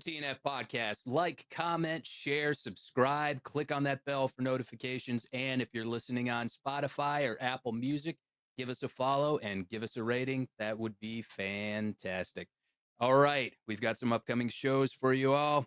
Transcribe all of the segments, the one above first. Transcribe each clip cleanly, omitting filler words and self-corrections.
TNF Podcast. Like, comment, share, subscribe, click on that bell for notifications. And if you're listening on Spotify or Apple Music, give us a follow and give us a rating. That would be fantastic. All right, we've got some upcoming shows for you all.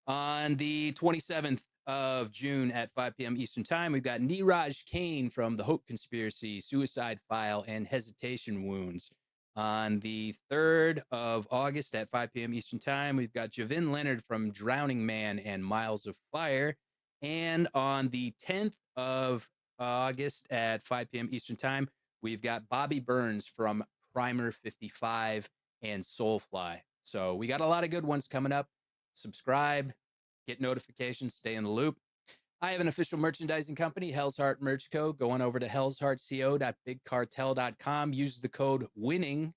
On the 27th of June at 5 p.m. Eastern Time, we've got Neeraj Kane from The Hope Conspiracy, Suicide File, and Hesitation Wounds. On the 3rd of August at 5 p.m. Eastern Time, we've got Javin Leonard from Drowning Man and Miles of Fire. And on the 10th of August at 5 p.m. Eastern Time, we've got Bobby Burns from Primer 55 and Soulfly. So we got a lot of good ones coming up. Subscribe, get notifications, stay in the loop. I have an official merchandising company, Hell's Heart Merch Co. Go on over to hellsheartco.bigcartel.com. Use the code WINNING,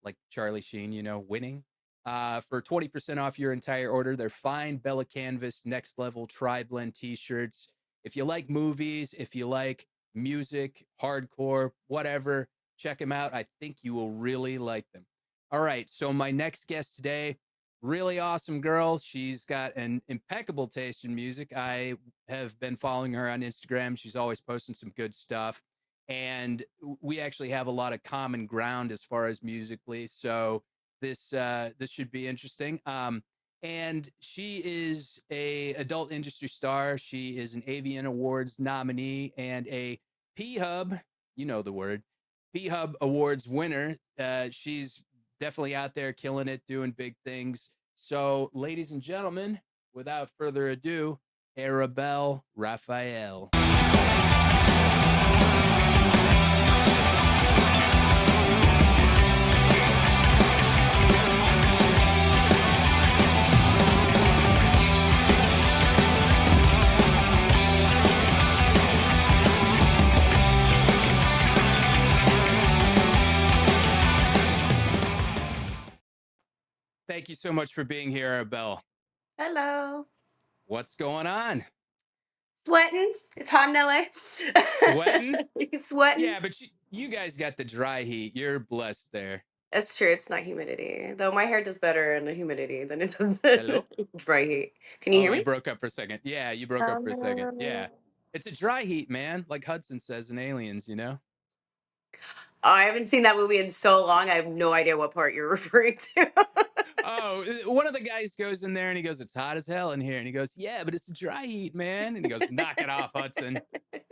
like Charlie Sheen, winning, for 20% off your entire order. They're fine Bella Canvas, Next Level, Tri-Blend t-shirts. If you like movies, if you like music, hardcore, whatever, check them out. I think you will really like them. All right, so my next guest today, really awesome girl. She's got an impeccable taste in music. I have been following her on Instagram. She's always posting some good stuff. And we actually have a lot of common ground as far as musically. So this should be interesting. And she is a adult industry star. She is an AVN Awards nominee and a PHUB, you know the word, PHUB Awards winner. She's definitely out there killing it, doing big things. So, ladies and gentlemen, without further ado, Arabelle Raphael. Thank you so much for being here, Arabelle. Hello. What's going on? Sweating. It's hot in LA. Sweating? Sweating. Yeah, but you guys got the dry heat. You're blessed there. It's true. It's not humidity. Though my hair does better in the humidity than it does Hello? dry heat. Can you Oh, hear you me? broke up for a second. Yeah, you broke up for a second. Yeah. It's a dry heat, man, like Hudson says in Aliens, I haven't seen that movie in so long. I have no idea what part you're referring to. Oh, one of the guys goes in there and he goes, "It's hot as hell in here." And he goes, "Yeah, but it's a dry heat, man." And he goes, "Knock it off, Hudson."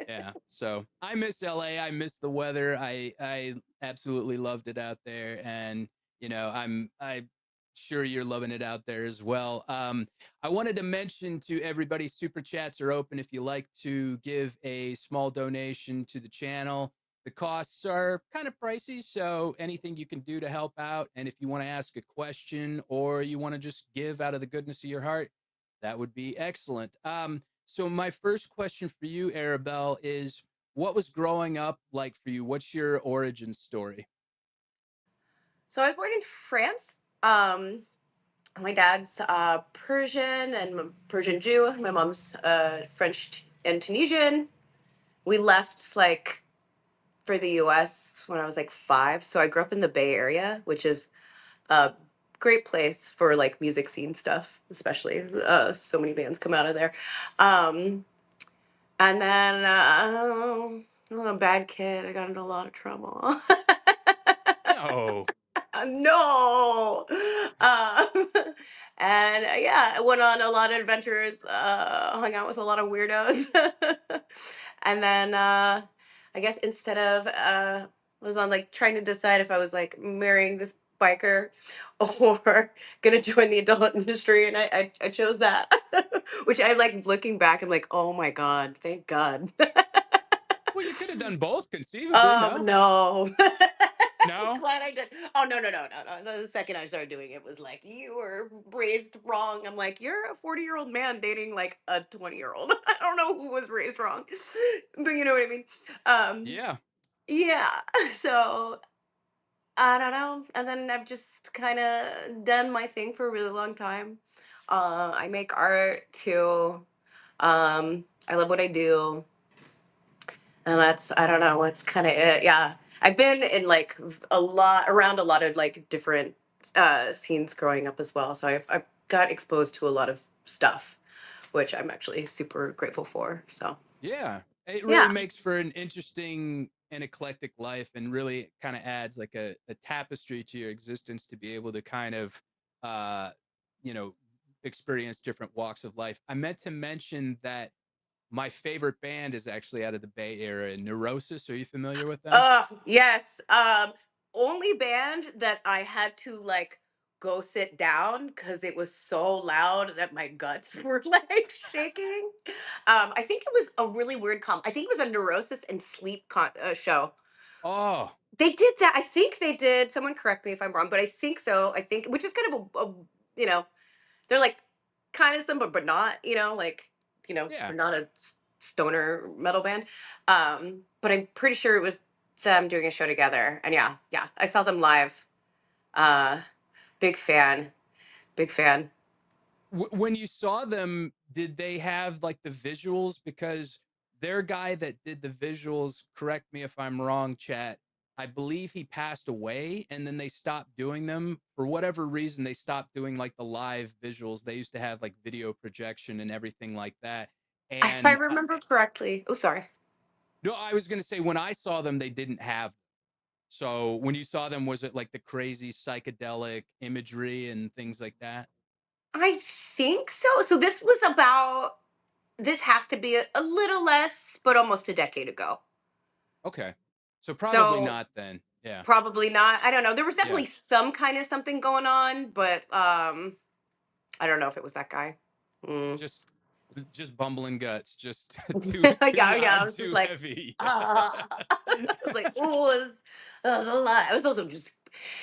Yeah. So I miss LA. I miss the weather. I absolutely loved it out there. And, I'm sure you're loving it out there as well. I wanted to mention to everybody, super chats are open if you like to give a small donation to the channel. The costs are kind of pricey, so anything you can do to help out. And if you want to ask a question or you want to just give out of the goodness of your heart, that would be excellent. So my first question for you, Arabelle, is what was growing up like for you? What's your origin story? So I was born in France. My dad's Persian and Persian Jew. My mom's French and Tunisian. We left for the US when I was like 5. So I grew up in the Bay Area, which is a great place for like music scene stuff, especially. So many bands come out of there. Um, and then I'm a bad kid. I got into a lot of trouble. No. No. Um, and yeah, I went on a lot of adventures, hung out with a lot of weirdos. And then I guess instead of was on like trying to decide if I was like marrying this biker or gonna join the adult industry, and I chose that. Which I like looking back, I'm like, oh my God, thank God. Well, you could have done both conceivably, Oh no? no. I'm No? glad I did. Oh no. The second I started doing it was like, you were raised wrong. I'm like, you're a 40-year-old man dating like a 20-year-old. I don't know who was raised wrong. But you know what I mean? Um Yeah. yeah. So I don't know. And then I've just kind of done my thing for a really long time. I make art too. I love what I do. And that's, I don't know, that's kind of it. Yeah. I've been in like around a lot of like different scenes growing up as well. So I've got exposed to a lot of stuff, which I'm actually super grateful for. So Yeah, it really yeah. makes for an interesting and eclectic life, and really kind of adds like a tapestry to your existence to be able to kind of, uh, you know, experience different walks of life. I meant to mention that my favorite band is actually out of the Bay Area, Neurosis. Are you familiar with them? Yes. Only band that I had to like go sit down because it was so loud that my guts were like shaking. I think it was a really weird I think it was a Neurosis and Sleep show. Oh, They did that. I think they did. Someone correct me if I'm wrong, but I think so. I think, which is kind of you know, they're like kind of similar, but not, like, yeah. they're not a stoner metal band. But I'm pretty sure it was them doing a show together. And yeah, yeah, I saw them live. Uh, big fan, big fan. When you saw them, did they have like the visuals? Because their guy that did the visuals, correct me if I'm wrong, chat. I believe he passed away, and then they stopped doing them for whatever reason. They stopped doing like the live visuals. They used to have like video projection and everything like that. If I And remember correctly. Oh, sorry. no, I was gonna say when I saw them, they didn't have. So when you saw them, was it like the crazy psychedelic imagery and things like that? I think so. So this has to be a little less, but almost a decade ago. Okay, so probably So not then. Yeah. probably not. I don't know. There was Yeah, definitely some kind of something going on, but I don't know if it was that guy. Mm. just just bumbling guts, just too too Yeah, yeah. I loud, was just too like, heavy. I was like, oh, it was a lot. I was also just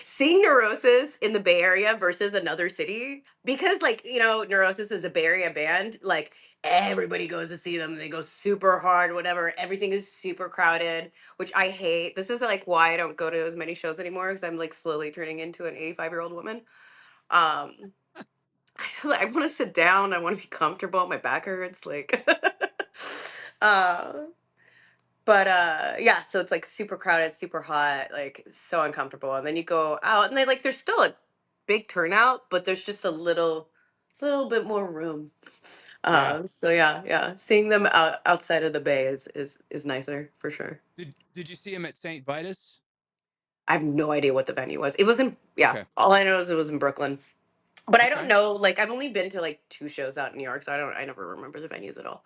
seeing Neurosis in the Bay Area versus another city because, like, Neurosis is a Bay Area band. Like, everybody goes to see them. They go super hard, whatever. Everything is super crowded, which I hate. This is like why I don't go to as many shows anymore because I'm like slowly turning into an 85-year-old woman. Um, I want to sit down. I want to be comfortable. My back hurts. Like, uh, but yeah. So it's like super crowded, super hot, like so uncomfortable. And then you go out, and they like there's still a big turnout, but there's just a little bit more room. Yeah. So yeah, yeah. Seeing them outside of the bay is nicer for sure. Did you see him at St. Vitus? I have no idea what the venue was. It was in yeah. Okay. All I know is it was in Brooklyn. But I don't Okay. know, like I've only been to like two shows out in New York, so I never remember the venues at all.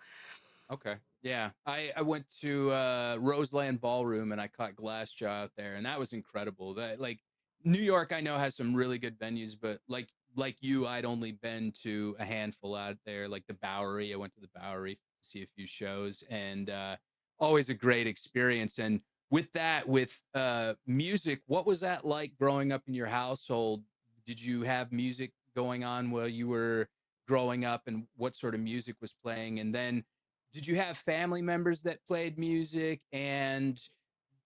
Okay. Yeah. I went to Roseland Ballroom and I caught Glassjaw out there, and that was incredible. That like New York I know has some really good venues, but like you, I'd only been to a handful out there, like the Bowery. I went to the Bowery to see a few shows, and always a great experience. And with that, with music, what was that like growing up in your household? Did you have music going on while you were growing up, and what sort of music was playing? And then did you have family members that played music, and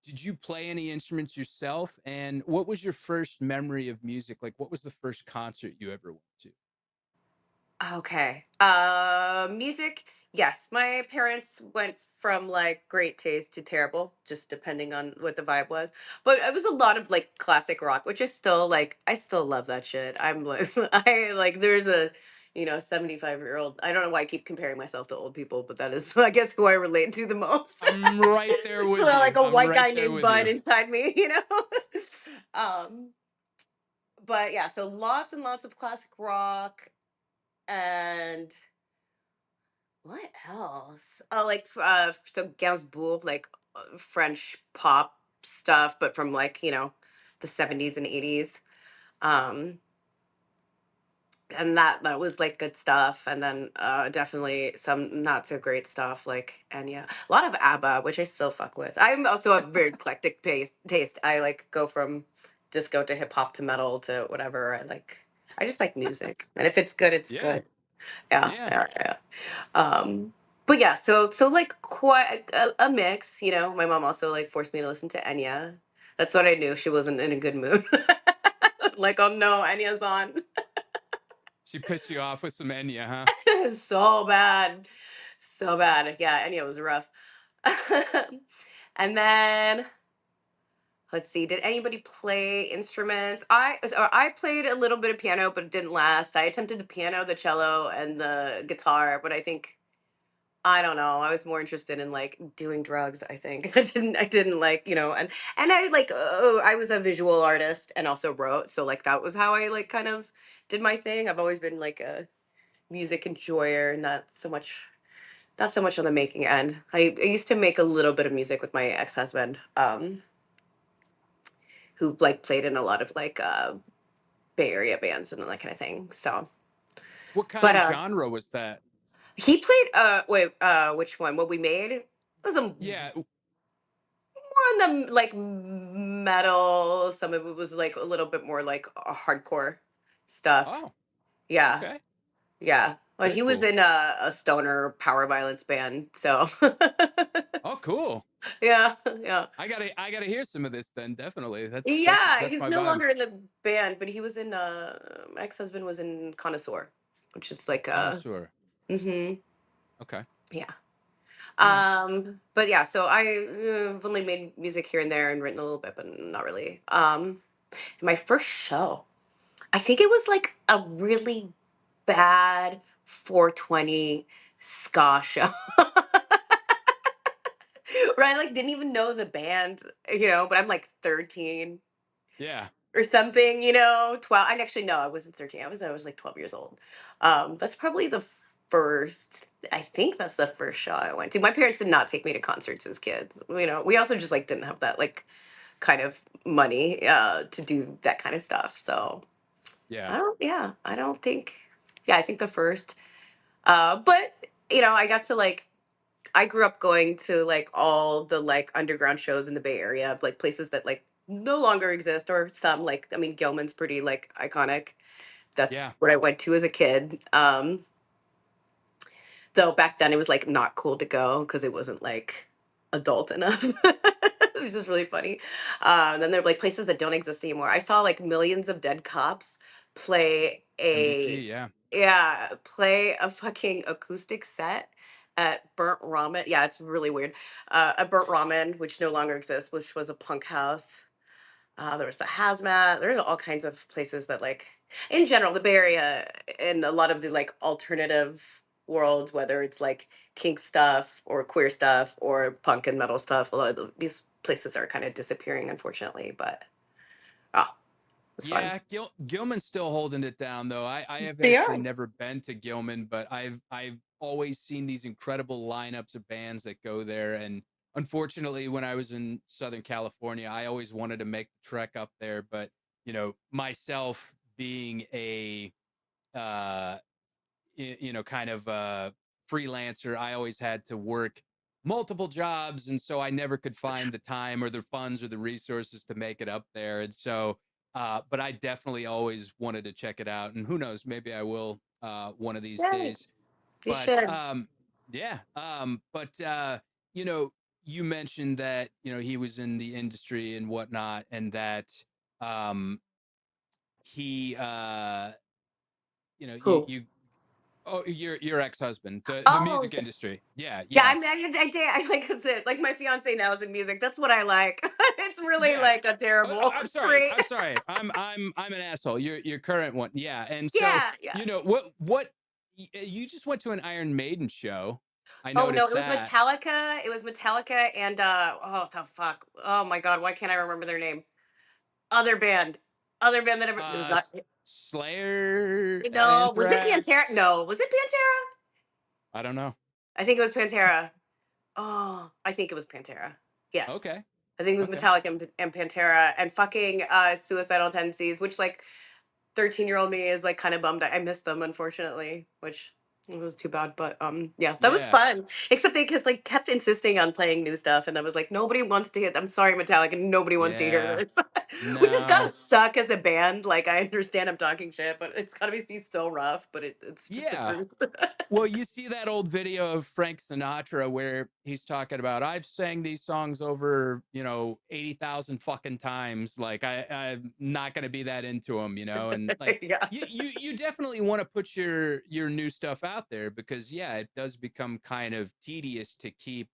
did you play any instruments yourself? And what was your first memory of music? Like, what was the first concert you ever went to? Okay. Music. Yes, my parents went from like great taste to terrible, just depending on what the vibe was. But it was a lot of like classic rock, which is still like I still love that shit. I'm like I like there's a 75-year-old. I don't know why I keep comparing myself to old people, but that is I guess who I relate to the most. I'm right there with Like you. a I'm white right guy there named with Bud you. inside me. Um, but yeah, so lots and lots of classic rock and what else? Oh, like so Gainsbourg, like French pop stuff, but from like the 70s and 80s. Um, and that was like good stuff. And then definitely some not so great stuff like Enya. A lot of ABBA, which I still fuck with. I'm also a very eclectic taste. I like go from disco to hip hop to metal to whatever. I just like music, and if it's good, it's Yeah. good. Yeah, Yeah. yeah, yeah. But yeah, so like quite a mix. My mom also like forced me to listen to Enya. That's when I knew she wasn't in a good mood. Like, oh no, Enya's on. She pissed you off with some Enya, huh? So bad, so bad. Yeah, Enya was rough. And then Let's see. Did anybody play instruments? I played a little bit of piano, but it didn't last. I attempted the piano, the cello, and the guitar, but I think I don't know. I was more interested in like doing drugs. I think I didn't like and I like I was a visual artist and also wrote, so like that was how I like kind of did my thing. I've always been like a music enjoyer, not so much on the making end. I used to make a little bit of music with my ex husband, who like played in a lot of like Bay Area bands and that kind of thing. So, What but kind of genre was that? he played wait which one? What we made? It was a Yeah. more on the like metal. Some of it was like a little bit more like hardcore stuff. Oh, Yeah, okay. yeah. But Very he was cool. in a stoner power violence band. So Oh, cool. yeah, yeah, I gotta hear some of this then. Definitely. yeah. That's He's my no vibe. longer in the band, but he was in. My ex husband was in Connoisseur, which is like Connoisseur. hmm Okay. yeah. All right. But yeah, so I've only made music here and there and written a little bit, but not really. My first show, I think it was like a really bad 420 ska show. Right? Like didn't even know the band, but I'm like 13 Yeah. or something, 12. I actually no, I wasn't 13. I was like 12 years old. That's probably the first I think that's the first show I went to. My parents did not take me to concerts as kids. We also just like didn't have that like kind of money to do that kind of stuff. So Yeah. I don't think, yeah, I think the first, but I got to like, I grew up going to like all the like underground shows in the Bay Area, like places that like no longer exist or some like, I mean, Gilman's pretty like iconic. That's Yeah. what I went to as a kid. Though back then it was like not cool to go because it wasn't like adult enough. It was just really funny. Then there are like places that don't exist anymore. I saw like Millions of Dead Cops play a MDC. Yeah. yeah, play a fucking acoustic set at Burnt Ramen. Yeah, it's really weird. At Burnt Ramen, which no longer exists, which was a punk house. There was the hazmat. There are all kinds of places that, like, in general, the Bay Area and a lot of the like alternative worlds, whether it's like kink stuff or queer stuff or punk and metal stuff, a lot of these places are kind of disappearing, unfortunately. But oh, it was fun. Yeah, Gilman's still holding it down though. I have They actually are. never been to Gilman, but I've always seen these incredible lineups of bands that go there. And unfortunately, when I was in Southern California, I always wanted to make the trek up there. But myself being a uh, kind of freelancer, I always had to work multiple jobs, and so I never could find the time or the funds or the resources to make it up there. And so, but I definitely always wanted to check it out, and who knows, maybe I will one of these Yay. days. You But should. yeah, but you know, you mentioned that he was in the industry and whatnot, and that he Who? you Oh, your ex-husband, the Oh, music industry. Yeah, yeah, yeah, I like I said, like my fiance now is in music. That's what I like. It's really yeah. like a terrible I'm sorry. trait. I'm sorry. I'm an asshole. Your current one. Yeah. And so, Yeah, yeah. you just went to an Iron Maiden show. I Oh no, noticed it was that. Metallica. It was Metallica and oh the fuck. Oh my god, why can't I remember their name? Other band. Other band that ever it was not Slayer, no, was it Pantera? Anthrax. No, was it Pantera? I don't know. I think it was Pantera. Oh, I think it was Pantera. Yes. Okay. I think it was Okay. Metallica and Pantera and fucking suicidal tendencies, which like 13-year-old me is like kind of bummed. I missed them, unfortunately, which it was too bad. But yeah, that was Yeah. fun. Except they just like kept insisting on playing new stuff, and I was like, nobody wants to hear. I'm sorry, Metallica, nobody wants to hear Yeah. this. Which has gotta No. suck as a band. Like I understand I'm talking shit, but it's gotta be so rough. But it's just the Yeah. truth. Well, you see that old video of Frank Sinatra where he's talking about I've sang these songs over 80,000 fucking times. Like I'm not gonna be that into them, and like Yeah. you definitely want to put your new stuff out there because yeah, it does become kind of tedious to keep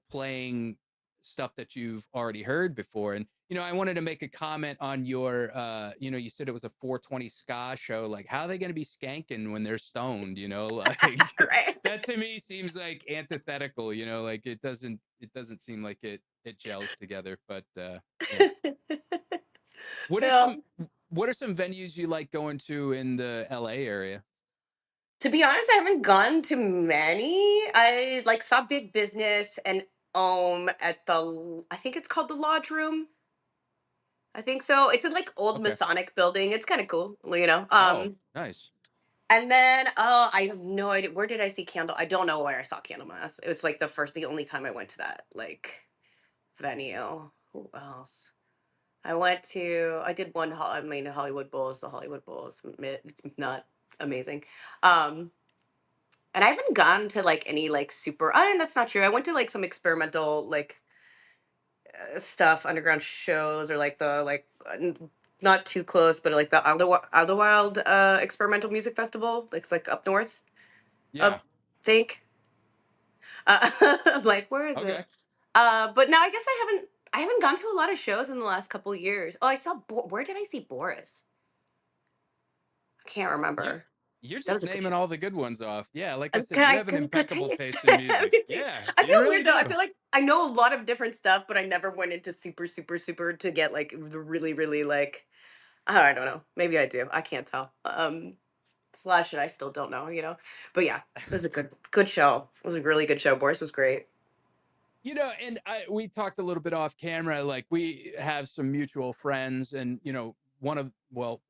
playing stuff that you've already heard before. And I wanted to make a comment on your you said it was a 420 ska show. Like, how are they going to be skanking when they're stoned? Like Right. that to me seems like antithetical. Like it doesn't seem like it gels together. But yeah, what are Well, some what are some venues you like going to in the LA area? to be honest, I haven't gone to many. I like saw Big Business and at the, I think it's called the Lodge Room. I think so. It's a like old Okay. Masonic building. It's kind of cool, you know. Oh, nice. And then I have no idea, where did I see Candle. I don't know where I saw Candlemass. It was like the only time I went to that like venue. Who else? I did one. I mean, Hollywood Bowl is the Hollywood Bowl. It's not amazing. Um, and I haven't gone to like any like super. And that's not true. I went to like some experimental like stuff, underground shows, or like the like not too close, but like the Wild experimental music festival. Like, it's like up north. Yeah. Up, think. I'm like, where is Okay. it? But now I guess I haven't gone to a lot of shows in the last couple of years. Oh, I saw. Where did I see Boris? I can't You're remember. you're That just was a good naming show. all the good ones off. Yeah, like I said, you have an Good impeccable taste. taste in music. Good taste. Yeah, I you feel really weird though. I do. feel like I know a lot of different stuff, but I never went into super, super, super to get like the really, really like. I don't know. Maybe I do. I can't tell. Slash, I still don't know. But yeah, it was a good show. It was a really good show. Boris was great. And we talked a little bit off camera. Like, we have some mutual friends, and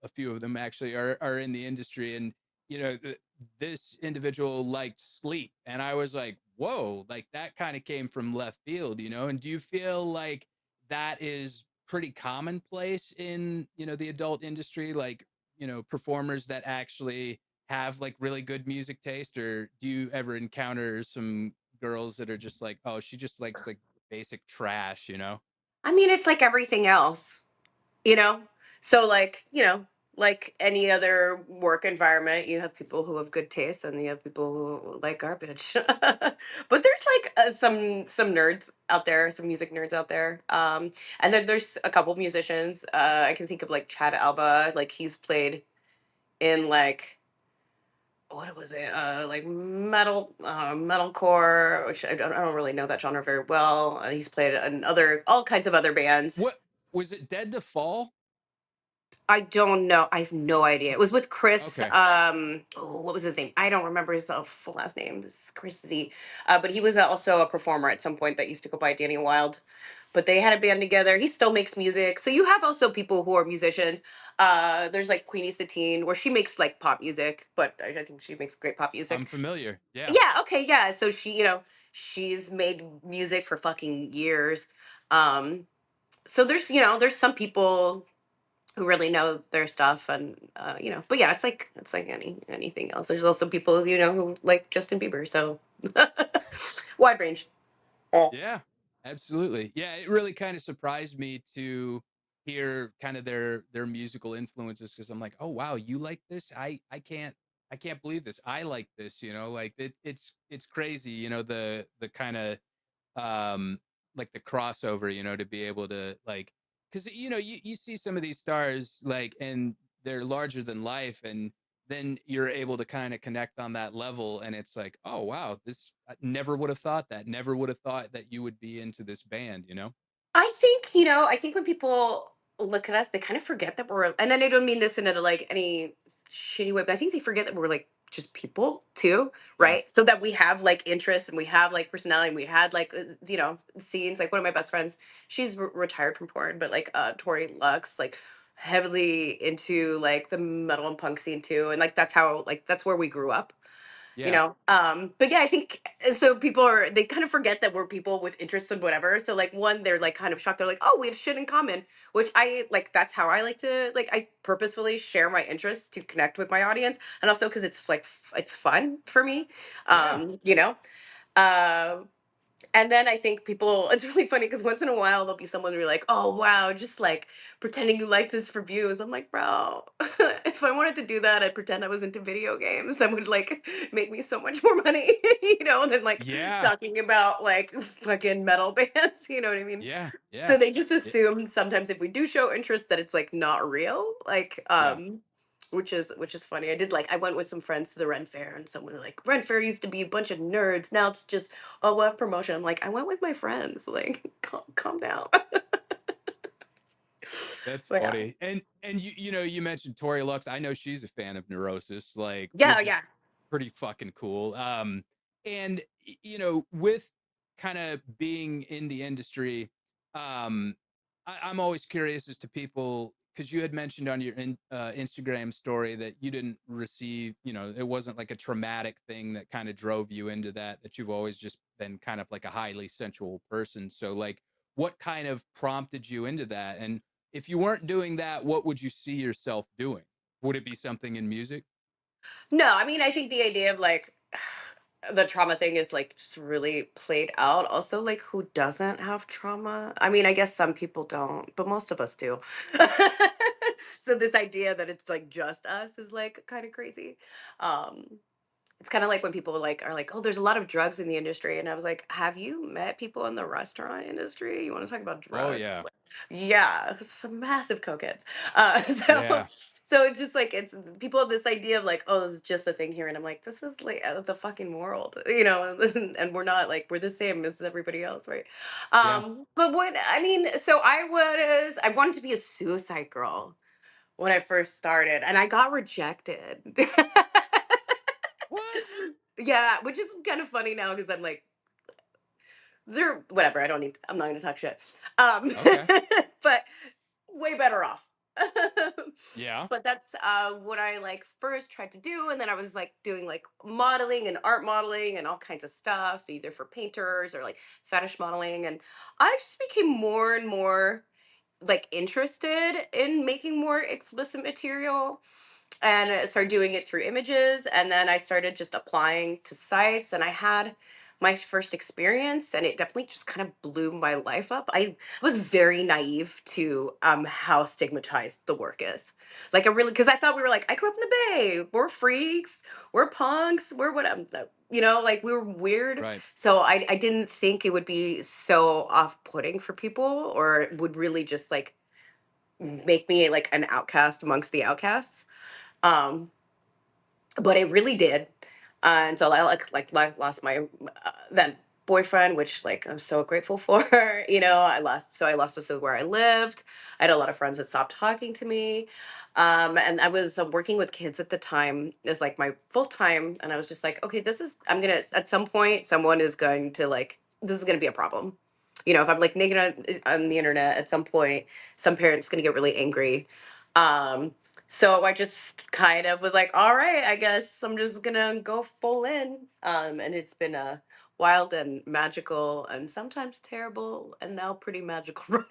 a few of them actually are in the industry, and this individual liked Sleep, and I was like, whoa, like that kind of came from left field. And do you feel like that is pretty commonplace in the adult industry, like performers that actually have like really good music taste, or do you ever encounter some girls that are just like, oh, she just likes like basic trash? I mean, it's like everything else. you know so like like any other work environment, you have people who have good taste and you have people who like garbage. But there's like some nerds out there, some music nerds out there. And then there's a couple musicians. I can think of like Chad Alva. Like, he's played in like, what was it, like metalcore, which I don't really know that genre very well. He's played in other all kinds of other bands. What was it? Dead to Fall? I don't know. I have no idea. It was with Chris. Okay. Oh, what was his name? I don't remember his full last name. It's Chris Z. But he was also a performer at some point that used to go by Danny Wild. But they had a band together. He still makes music. So you have also people who are musicians. There's like Queenie Satine, where she makes like pop music, but I think she makes great pop I'm music. familiar. Yeah. Yeah. Okay. Yeah. So she's made music for fucking years. Um, so there's some people who really know their stuff, and but yeah, it's like anything else. There's also people who like Justin Bieber, so wide range. Oh. Yeah, absolutely. Yeah, it really kind of surprised me to hear kind of their musical influences, because I'm like, oh wow, you like this? I can't believe this. I like this. Like it's crazy. The kind of um like the crossover, to be able to, like, because you see some of these stars, like, and they're larger than life, and then you're able to kind of connect on that level, and it's like, oh wow, this, I never would have thought that, never would have thought that you would be into this band. I think when people look at us, they kind of forget that and then I don't mean this in a like any shitty way, but I think they forget that we're like just people too, Yeah. right? So that we have like interests and we have like personality and we had like scenes. Like, one of my best friends, she's retired from porn, but like Tori Lux, like heavily into like the metal and punk scene too, and like that's where we grew up. Yeah. But yeah, I think so. They kind of forget that we're people with interests and whatever. So like, one, they're like kind of shocked. They're like, oh, we have shit in common, which I like. That's how I like to, like, I purposefully share my interests to connect with my audience, and also because it's like it's fun for me. Yeah. um you know uh And then I think people, it's really funny because once in a while there'll be someone who'll be like, "Oh wow, just like pretending you like this for views." I'm like, bro, if I wanted to do that, I'd pretend I was into video games. That would like make me so much more money, than like Yeah, talking about like fucking metal bands. You know what I mean? yeah, So yeah, they just y- assume sometimes if we do show interest that it's like not real, like yeah. which is funny. I went with some friends to the Ren Fair and someone was like, Ren Fair used to be a bunch of nerds. Now it's just a web promotion. I'm like, I went with my friends. Like, calm down. That's But yeah. funny. And you mentioned Tori Lux. I know she's a fan of Neurosis, like, Yeah, which is yeah. pretty fucking cool. And with kind of being in the industry, I'm always curious as to people, because you had mentioned on your Instagram story that you didn't receive, it wasn't like a traumatic thing that kind of drove you into that you've always just been kind of like a highly sensual person. So like, what kind of prompted you into that? And if you weren't doing that, what would you see yourself doing? Would it be something in music? No, I mean, I think the idea of like the trauma thing is like just really played out. Also, like, who doesn't have trauma? I mean, I guess some people don't, but most of us do. So this idea that it's like just us is like kind of crazy. Um, it's kind of like when people like are like, "Oh, there's a lot of drugs in the industry," and I was like, "Have you met people in the restaurant industry? You want to talk about Oh drugs?" yeah. Like, yeah, some massive cokeheads. So, Yeah. so it's just like it's people have this idea of like, "Oh, this is just a thing here," and I'm like, "This is like out of the fucking world," and we're not like we're the same as everybody else, right? Yeah. But what I mean, so I wanted to be a suicide girl when I first started, and I got rejected. What? Yeah, which is kind of funny now because I'm like, they're whatever. I'm not gonna talk shit. Okay. But way better off. Yeah. But that's what I like first tried to do, and then I was like doing like modeling and art modeling and all kinds of stuff, either for painters or like fetish modeling, and I just became more and more like interested in making more explicit material and I started doing it through images, and then I started just applying to sites, and I had my first experience, and it definitely just kind of blew my life up. I was very naive to how stigmatized the work is. Like I really, because I thought we were like, I grew up in the Bay, we're freaks, we're punks, we're what like we were weird. Right. So I didn't think it would be so off-putting for people, or it would really just like make me like an outcast amongst the outcasts. Um, but it really did. Until I lost my then boyfriend, which like I'm so grateful for. I lost also where I lived. I had a lot of friends that stopped talking to me, and I was working with kids at the time as like my full time, and I was just like, okay, this is I'm gonna at some point someone is going to like this is gonna be a problem. If I'm like naked on the internet at some point, some parent's gonna get really angry. Um, so I just kind of was like, all right, I guess I'm just gonna go full in. And it's been a wild and magical and sometimes terrible and now pretty magical ride.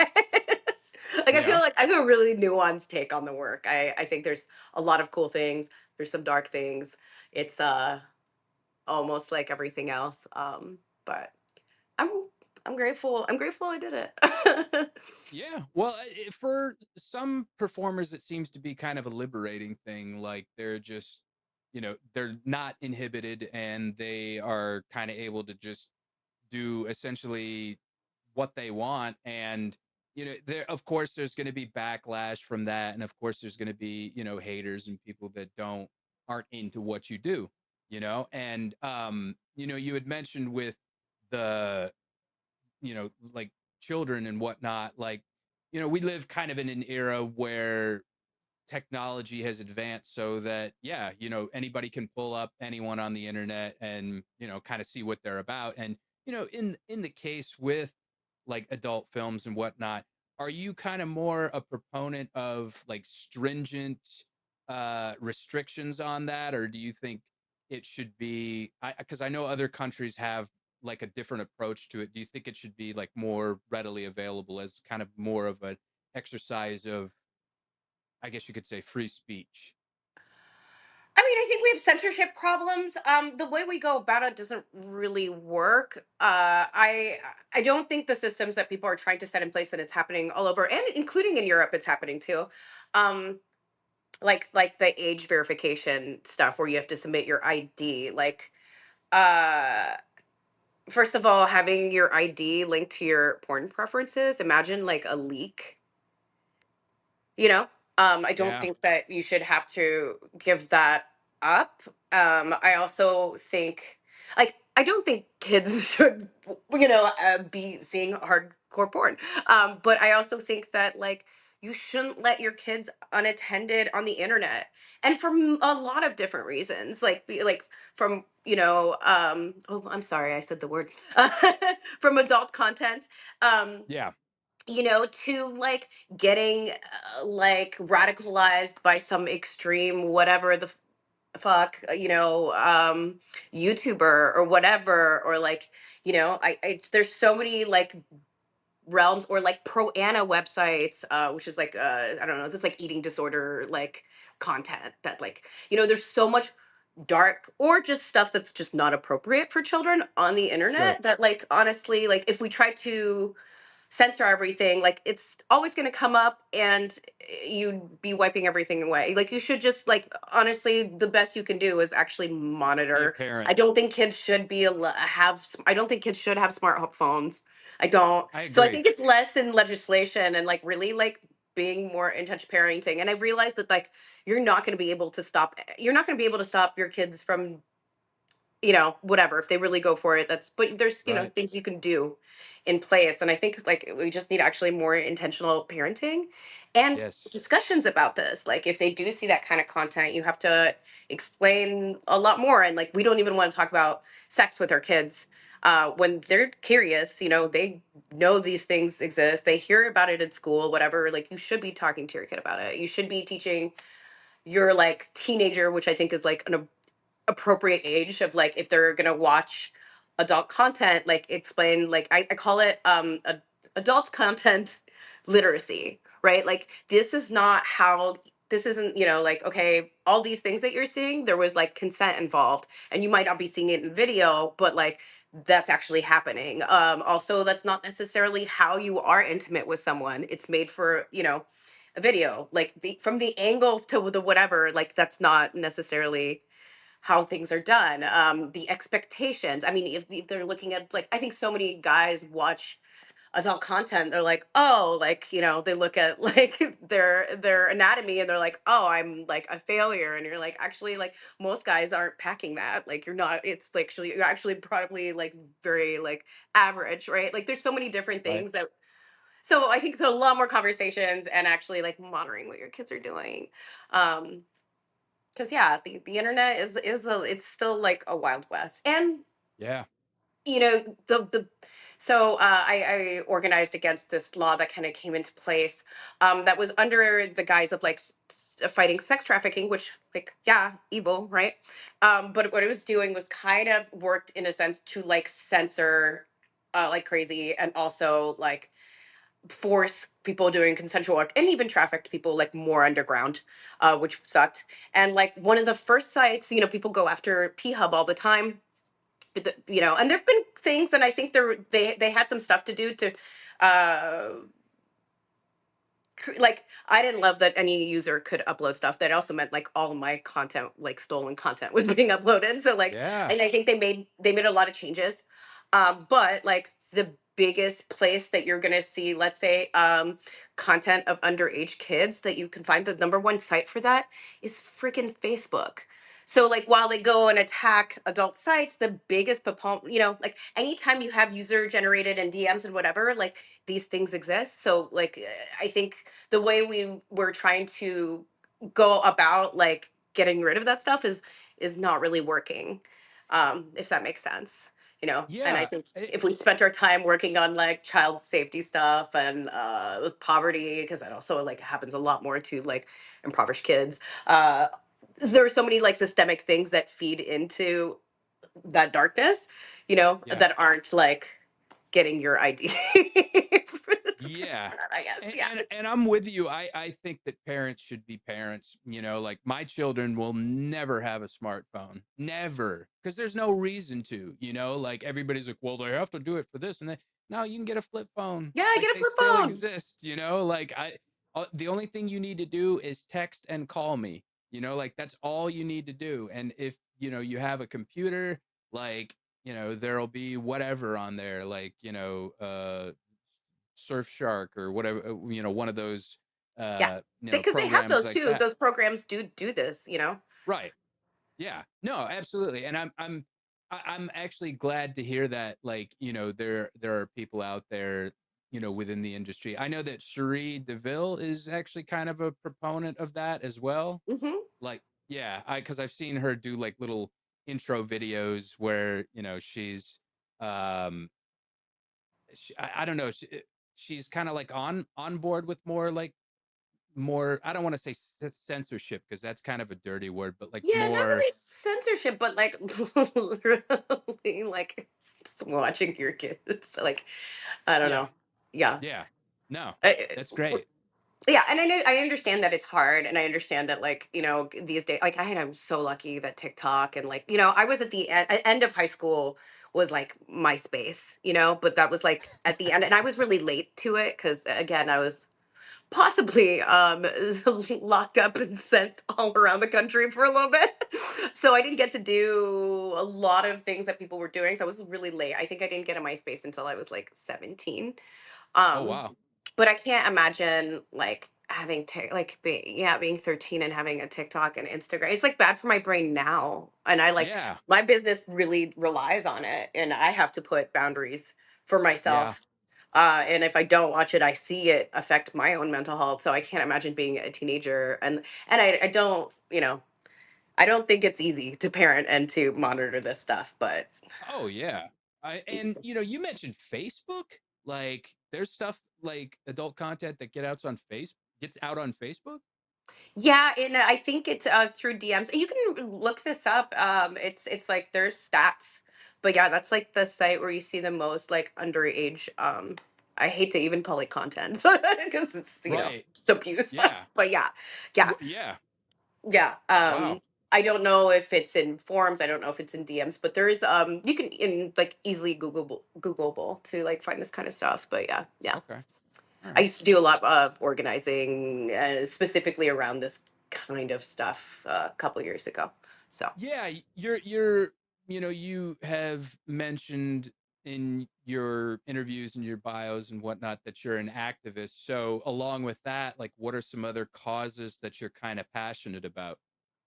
Like Yeah. I feel a really nuanced take on the work. I think there's a lot of cool things. There's some dark things. It's almost like everything else. But I'm I'm grateful. I'm grateful I did it. Yeah. Well, for some performers, it seems to be kind of a liberating thing. Like they're just, they're not inhibited and they are kind of able to just do essentially what they want. And, there, of course, there's going to be backlash from that. And of course, there's going to be, haters and people that aren't into what you do, and, you had mentioned with the, like children and whatnot, like, we live kind of in an era where technology has advanced so that, yeah, anybody can pull up anyone on the internet and, kind of see what they're about. And, in the case with like adult films and whatnot, are you kind of more a proponent of like stringent restrictions on that, or do you think it should be, because I know other countries have like a different approach to it. Do you think it should be like more readily available as kind of more of an exercise of, I guess you could say, free speech? I mean, I think we have censorship problems. The way we go about it doesn't really work. I don't think the systems that people are trying to set in place, and it's happening all over, and including in Europe, it's happening too. Um, like the age verification stuff where you have to submit your ID. Like, uh, first of all, having your ID linked to your porn preferences. Imagine like a leak, you know. I don't Yeah. think that you should have to give that up. I also think, like, I don't think kids should, be seeing hardcore porn. But I also think that, like, you shouldn't let your kids unattended on the internet, and from a lot of different reasons, like from, oh, I'm sorry, I said the word, from adult content. Um, Yeah. to like getting like radicalized by some extreme whatever the fuck, YouTuber or whatever, or like, I there's so many like realms, or like pro ana websites, which is like, I don't know, this like eating disorder like content that, like, there's so much dark or just stuff that's just not appropriate for children on the Sure. internet, that, like, honestly, like, if we try to censor everything, like, it's always going to come up, and you'd be wiping everything away. Like, you should just, like, honestly, the best you can do is actually Be a monitor. parent. I don't think kids should I don't think kids should have phones. I don't. I So I agree. think it's less in legislation and like really like being more intention parenting. And I realized that, like, you're not going to be able to stop your kids from, whatever, if they really go for it. That's, but there's, Right. things you can do in place. And I think, like, we just need actually more intentional parenting and Yes. discussions about this. Like, if they do see that kind of content, you have to explain a lot more. And, like, we don't even want to talk about sex with our kids. When they're curious, they know these things exist. They hear about it at school, whatever. Like, you should be talking to your kid about it. You should be teaching your, like, teenager, which I think is like an appropriate age of, like, if they're gonna watch adult content, like, explain, like, I call it adult content literacy, right? Like, this isn't, like, okay, all these things that you're seeing, there was like consent involved, and you might not be seeing it in video, but, like, that's actually happening. Also, that's not necessarily how you are intimate with someone. It's made for, a video, like, from the angles to the whatever, like, that's not necessarily how things are done. The expectations, I mean, if they're looking at, like, I think so many guys watch adult content, they're like, oh, like, they look at like their anatomy, and they're like, oh, I'm like a failure. And you're like, actually, like, most guys aren't packing that. Like, you're not. It's like, actually, you're actually probably like very like average, right? Like, there's so many different Right. things that, so I think there's a lot more conversations and actually like monitoring what your kids are doing. um because, yeah, the internet it's still like a wild west. And, Yeah. the so, I organized against this law that kind of came into place, that was under the guise of like fighting sex trafficking, which, like, yeah, evil, right? But what it was doing was kind of worked in a sense to like censor like crazy, and also like force people doing consensual work, and even trafficked people like more underground, which sucked. And, like, one of the first sites, people go after PHUB all the time, but and there've been things, and I think they had some stuff to do to, uh, like, I didn't love that any user could upload stuff. That also meant, like, all of my content, like stolen content, was being uploaded. So, like, Yeah. and I think they made a lot of changes. But, like, the biggest place that you're gonna see, let's say, content of underage kids, that you can find, the number one site for that is freaking Facebook. So, like, while they go and attack adult sites, the biggest proponent, like, anytime you have user generated and DMs and whatever, like, these things exist. So, like, I think the way we were trying to go about, like, getting rid of that stuff is not really working, if that makes sense. And I Yeah. think if we spent our time working on, like, child safety stuff and poverty, because that also, like, happens a lot more to, like, impoverished kids. There are so many, like, systemic things that feed into that darkness, Yeah. that aren't like getting your ID. What's Yeah. going on, I guess. And, Yeah. and I'm with you. I think that parents should be parents. Like my children will never have a smartphone, never, because there's no reason to. Like everybody's like, well, they have to do it for this and that. No, you can get a flip phone. Yeah, I Like get a they flip still phone. exist. Like the only thing you need to do is text and call me. Like that's all you need to do. And if you have a computer, like there'll be whatever on there, like Surfshark or whatever, one of those, Yeah. Because they have programs those like too. that. Those programs do this. Right. Yeah. No, absolutely. And I'm actually glad to hear that, like, there are people out there, within the industry. I know that Cherie DeVille is actually kind of a proponent of that as well. Hmm. Like, yeah, because I've seen her do like little intro videos where, um, I don't know, she's kind of like on board with more, I don't want to say censorship because that's kind of a dirty word, but like Yeah, not more. really censorship, but like literally like just watching your kids. Like, I don't Yeah. know. Yeah. Yeah. No, I- that's great. yeah, and I understand that it's hard, and I understand that, like, these days, like, I'm so lucky that TikTok and, like, I was at the end of high school was like MySpace, but that was like at the end, and I was really late to it because, again, I was possibly locked up and sent all around the country for a little bit. So I didn't get to do a lot of things that people were doing. So I was really late. I think I didn't get a MySpace until I was like 17. Oh, Um, wow. but I can't imagine like having like being 13 and having a TikTok and Instagram. It's like bad for my brain now. And I like Yeah. my business really relies on it, and I have to put boundaries for Yeah. myself. And if I don't watch it, I see it affect my own mental health. So I can't imagine being a teenager, and I don't, I don't think it's easy to parent and to monitor this stuff, but Oh, yeah. And you mentioned Facebook. Like, there's stuff like adult content that gets out on Facebook. yeah, and I think it's through DMs. You can look this up. It's like there's stats, but yeah, that's like the site where you see the most like underage. I hate to even call it content because it's Right. just abuse. Yeah. But yeah, yeah, Yeah. yeah. Wow. I don't know if it's in forums. I don't know if it's in DMs, but there is you can in like easily Googleable to like find this kind of stuff. But yeah, yeah. Okay. All I right. used to do a lot of organizing, specifically around this kind of stuff a couple years ago. So, Yeah, you have mentioned in your interviews and your bios and whatnot that you're an activist. So along with that, like what are some other causes that you're kind of passionate about?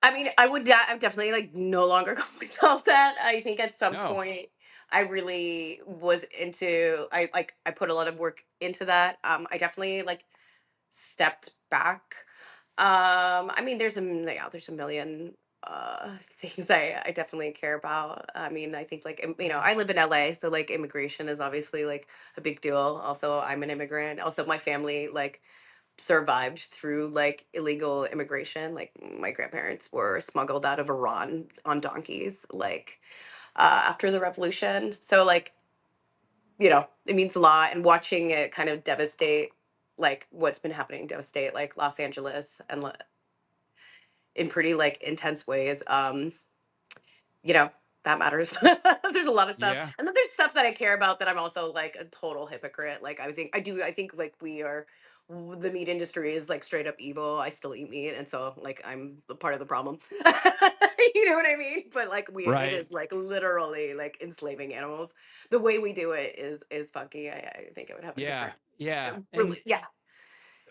I mean, I would definitely like no longer call myself that. I think at some No. point I really was into, I put a lot of work into that. I definitely like stepped back. I mean, there's a million things I definitely care about. I mean, I think like I live in LA, so like immigration is obviously like a big deal. Also, I'm an immigrant. Also, my family like survived through like illegal immigration. Like my grandparents were smuggled out of Iran on donkeys, like after the revolution. So like it means a lot, and watching it kind of devastate like what's been happening, devastate like Los Angeles and in pretty like intense ways. You know, that matters. There's a lot of stuff. Yeah. And then there's stuff that I care about that I'm also like a total hypocrite. Like I think like the meat industry is like straight up evil. I still eat meat, and so like I'm a part of the problem. You know what I mean? But like it Right. is like literally like enslaving animals. The way we do it is funky. I think I would have a Yeah. different Yeah. And really yeah.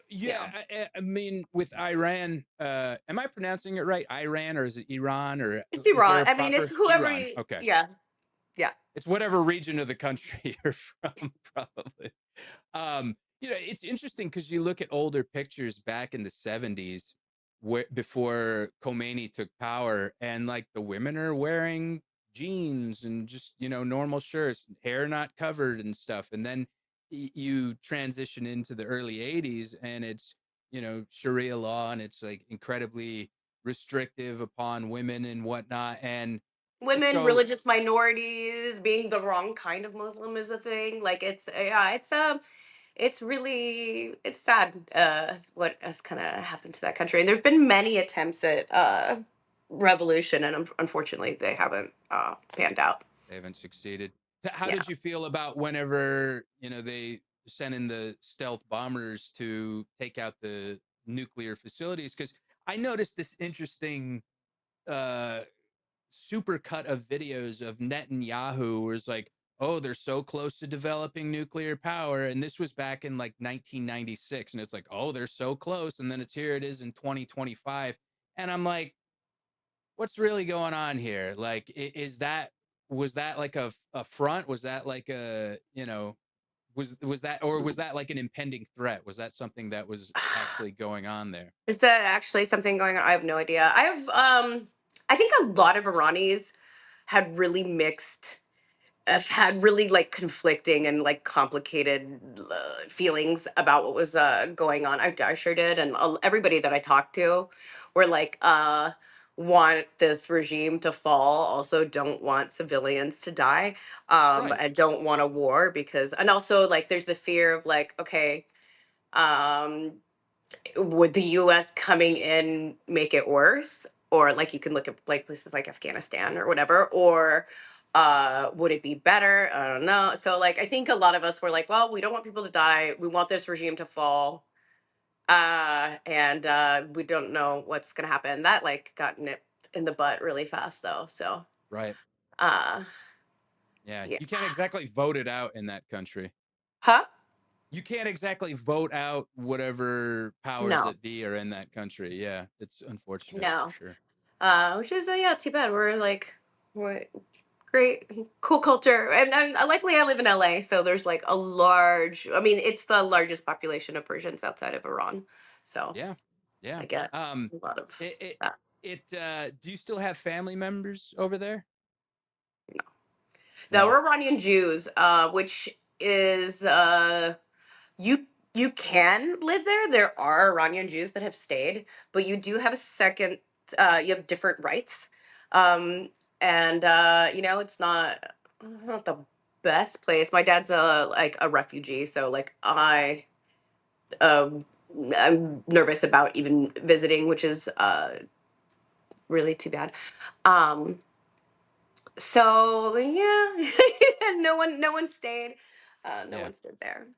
yeah, Yeah. I mean, with Iran, am I pronouncing it right? Iran, or is it Iran, or It's is there Iran. a I mean, it's proper whoever Iran? Okay. yeah. Yeah. It's whatever region of the country you're from, probably. It's interesting because you look at older pictures back in the 70s before Khomeini took power, and like the women are wearing jeans and just, normal shirts, hair not covered and stuff. And then you transition into the early 80s and it's, Sharia law, and it's like incredibly restrictive upon women and whatnot. And Women, so, religious minorities, being the wrong kind of Muslim is a thing. Like it's yeah, it's it's really it's sad what has kind of happened to that country. And there've been many attempts at revolution, and unfortunately they haven't panned out. They haven't succeeded. How Yeah. did you feel about whenever, they sent in the stealth bombers to take out the nuclear facilities? Because I noticed this interesting uh, super cut of videos of Netanyahu where it's like, oh, they're so close to developing nuclear power. And this was back in like 1996. And it's like, oh, they're so close. And then here it is in 2025. And I'm like, what's really going on here? Like, was that like a front? Was that like was that, or was that like an impending threat? Was that something that was actually going on there? Is that actually something going on? I have no idea. I think a lot of Iranis had really mixed have had really like conflicting and like complicated feelings about what was going on. I sure did, and everybody that I talked to were like, want this regime to fall, also don't want civilians to die, Right. and don't want a war because, and also like there's the fear of like, okay, um, would the U.S. coming in make it worse? Or like you can look at like places like Afghanistan or whatever, or would it be better? I don't know. So like I think a lot of us were like, well, we don't want people to die. We want this regime to fall. And we don't know what's gonna happen. That like got nipped in the butt really fast though. So Right. uh Yeah. yeah. You can't exactly vote it out in that country. Huh? You can't exactly vote out whatever powers No. that be are in that country. Yeah. It's unfortunate for No. sure. Which is yeah, too bad. We're like what great cool culture, and luckily I live in LA, so there's like a large, I mean it's the largest population of Persians outside of Iran, so Yeah. Yeah. I get Um, a lot of it, it, that. do you still have family members over there? Now No. we're Iranian Jews, which is you you can live there. There are Iranian Jews that have stayed, but you do have a second, you have different rights, um and it's not the best place. My dad's a like a refugee, so like um I'm nervous about even visiting, which is really too bad. um so yeah. No one stayed, no Yeah. one stayed there.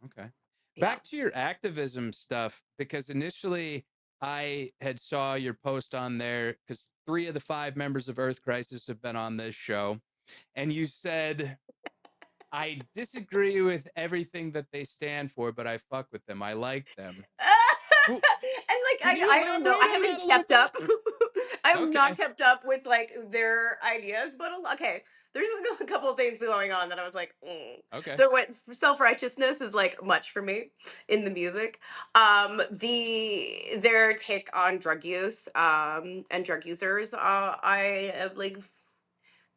Okay. Yeah. Back to your activism stuff, because initially I had saw your post on there because 3 of the 5 members of Earth Crisis have been on this show, and you said, I disagree with everything that they stand for, but I fuck with them. I like them. And Well, like can you I don't know. elaborate I on haven't that a little kept bit? up. I have not Okay. kept up with like their ideas, but okay. There's a couple of things going on that I was like, Okay. the what self righteousness is like much for me in the music. Their take on drug use, and drug users, I am like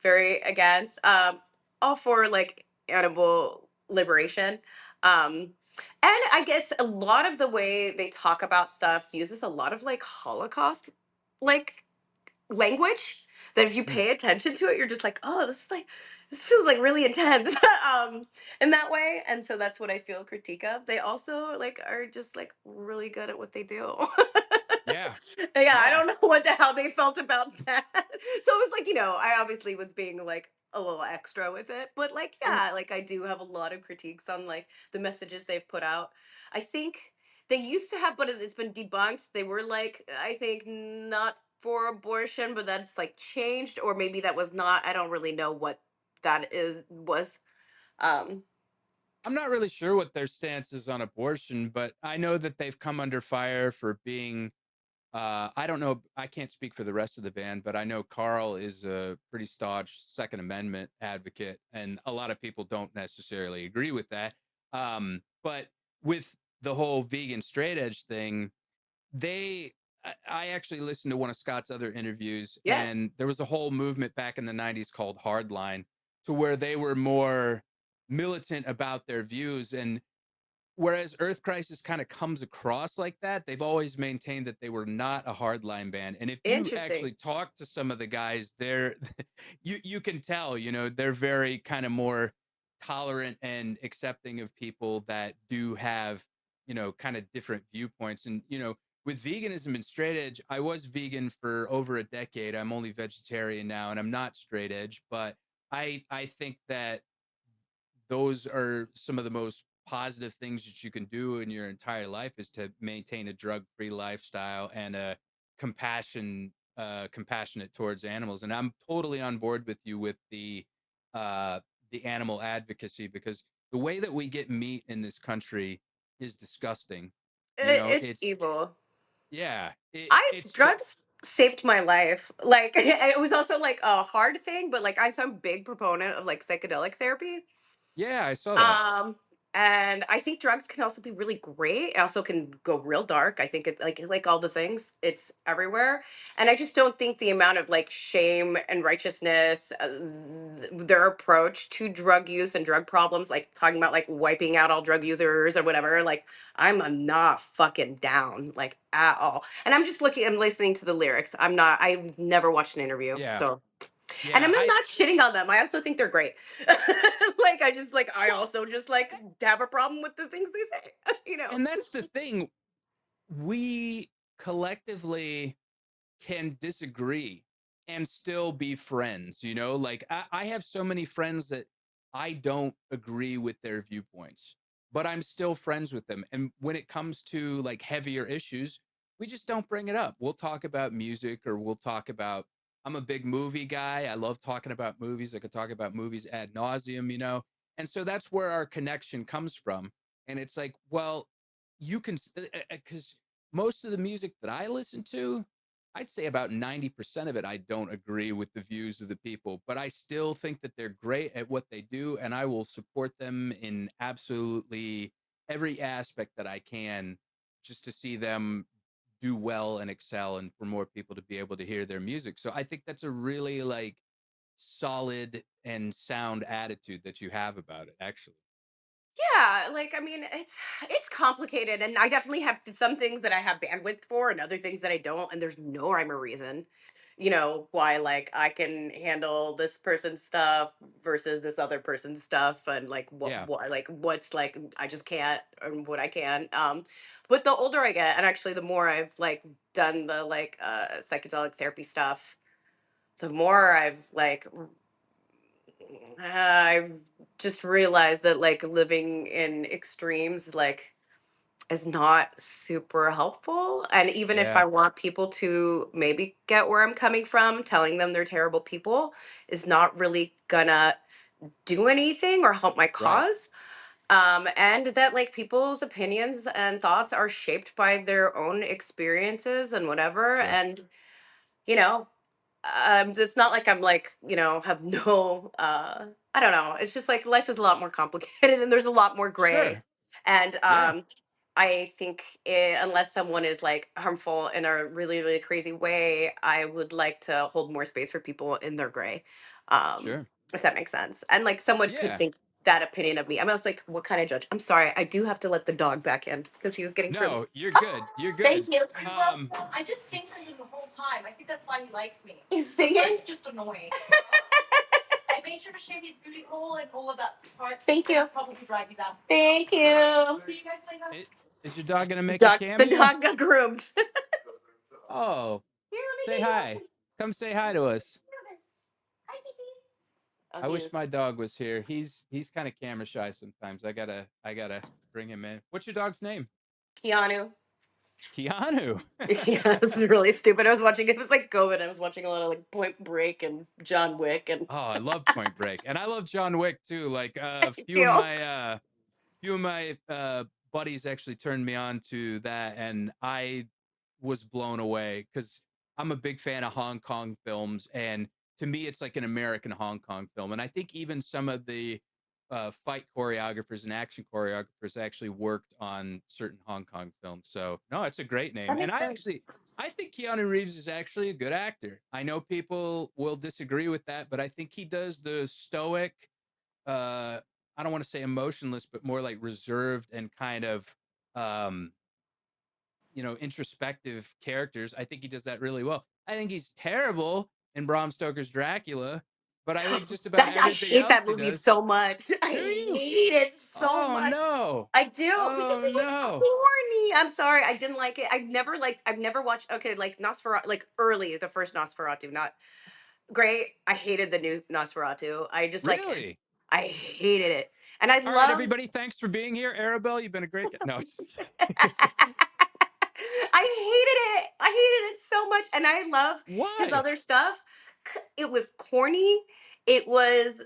very against. All for like animal liberation. And I guess a lot of the way they talk about stuff uses a lot of like Holocaust like language that if you Mm, pay attention to it, you're just like, oh, this feels like really intense. In that way. And so that's what I feel critique of. They also like are just like really good at what they do. yeah. Yeah, I Yeah. don't know what the hell they felt about that. So it was like, I obviously was being like a little extra with it, but like, Well, yeah, like I do have a lot of critiques on like the messages they've put out. I think they used to have, but it's been debunked. They were like, I think not for abortion, but that's like changed, or maybe that was not. I don't really know what that is was. Um, I'm not really sure what their stance is on abortion, but I know that they've come under fire for being, I don't know, I can't speak for the rest of the band, but I know Carl is a pretty staunch Second Amendment advocate, and a lot of people don't necessarily agree with that. But with the whole vegan straight edge thing, I actually listened to one of Scott's other interviews, yeah, and there was a whole movement back in the 90s called Hardline, to where they were more militant about their views. And whereas Earth Crisis kind of comes across like that, they've always maintained that they were not a hardline band. And if you interesting. actually talk to some of the guys, they're you can tell, they're very kind of more. tolerant and accepting of people that do have, kind of different viewpoints. And, with veganism and straight edge, I was vegan for over a decade. I'm only vegetarian now, and I'm not straight edge, but I think that those are some of the most positive things that you can do in your entire life, is to maintain a drug-free lifestyle and a compassionate towards animals. And I'm totally on board with you with the animal advocacy, because the way that we get meat in this country is disgusting. It's It's, evil. yeah, it's so, Drugs saved my life. Like it was also like a hard thing, but like I'm a big proponent of like psychedelic therapy. yeah, I saw that. Um, and I think drugs can also be really great. It also can go real dark. I think it like all the things, it's everywhere. And I just don't think the amount of like shame and righteousness, their approach to drug use and drug problems, like talking about like wiping out all drug users or whatever. Like I'm not fucking down like at all. And I'm listening to the lyrics. I've never watched an interview, Yeah, so and yeah, I'm I not shitting on them. I also think they're great. Like I just like I well, also just like have a problem with the things they say, you know. and that's the thing. We collectively can disagree and still be friends. Like, I have so many friends that I don't agree with their viewpoints, but I'm still friends with them. And when it comes to like heavier issues, we just don't bring it up. We'll talk about music, or we'll talk about, I'm a big movie guy. I love talking about movies. I could talk about movies ad nauseum. And so that's where our connection comes from. And it's like, well, you can, because most of the music that I listen to, I'd say about 90% of it, I don't agree with the views of the people, but I still think that they're great at what they do, and I will support them in absolutely every aspect that I can, just to see them do well and excel, and for more people to be able to hear their music. So I think that's a really like solid and sound attitude that you have about it, actually. Yeah, like I mean, it's complicated, and I definitely have some things that I have bandwidth for, and other things that I don't, and there's no rhyme or reason, why like I can handle this person's stuff versus this other person's stuff, and like Yeah, what's like I just can't, and what I can. But the older I get, and actually the more I've like done the like psychedelic therapy stuff, the more I've just realized that like living in extremes like is not super helpful. And even if yeah, I want people to maybe get where I'm coming from, telling them they're terrible people is not really gonna do anything or help my right, cause. And that like people's opinions and thoughts are shaped by their own experiences and whatever. sure, And you know, it's not like I'm like, have no I don't know. It's just like life is a lot more complicated and there's a lot more gray. sure, And yeah, I think unless someone is like harmful in a really, really crazy way, I would like to hold more space for people in their gray. sure, If that makes sense. And like someone could yeah. think that opinion of me. I'm almost like, what kind of judge? I'm sorry, I do have to let the dog back in because he was getting groomed. No, you're good. You're Thank good. you. You're Um, welcome. I just sing to him the whole time. I think that's why he likes me. He's singing? It's just annoying. I made sure to shave his booty hole and all of that parts. Thank you. Probably drive these out. Thank you. See you guys later. i- is your dog gonna make a The cameo? dog got groomed. Here, Oh, let me say get you off. hi. Come say hi to us. Hi, Kiki. Oh, I he wish is. my dog was here. He's kind of camera shy sometimes. I gotta bring him in. What's your dog's name? Keanu. Keanu. Yeah, this is really stupid. I was watching, it was like COVID. I was watching a lot of like Point Break and John Wick and Oh, I love Point Break, and I love John Wick too. Like I do too. few of my buddies actually turned me on to that, and I was blown away because I'm a big fan of Hong Kong films, and to me, it's like an American Hong Kong film. And I think even some of the fight choreographers and action choreographers actually worked on certain Hong Kong films. So no, it's a great name, That and makes sense. I think Keanu Reeves is actually a good actor. I know people will disagree with that, but I think he does the stoic, uh, I don't want to say emotionless, but more like reserved and kind of, um, introspective characters. I think he does that really well. I think he's terrible in Bram Stoker's Dracula, but I think just about That's I everything hate else that he movie does. so much. I Do you? hate it so Oh much. no. I do because Oh it was no. corny. I'm sorry, I didn't like it. I've never watched. Okay, like Nosferatu, like early the first Nosferatu, not great. I hated the new Nosferatu. I just like Really? I hated it, and I All right, love. everybody. Thanks for being here, Arabelle. You've been a great guest. No, I hated it so much, and I love his why? other stuff. It was corny. It was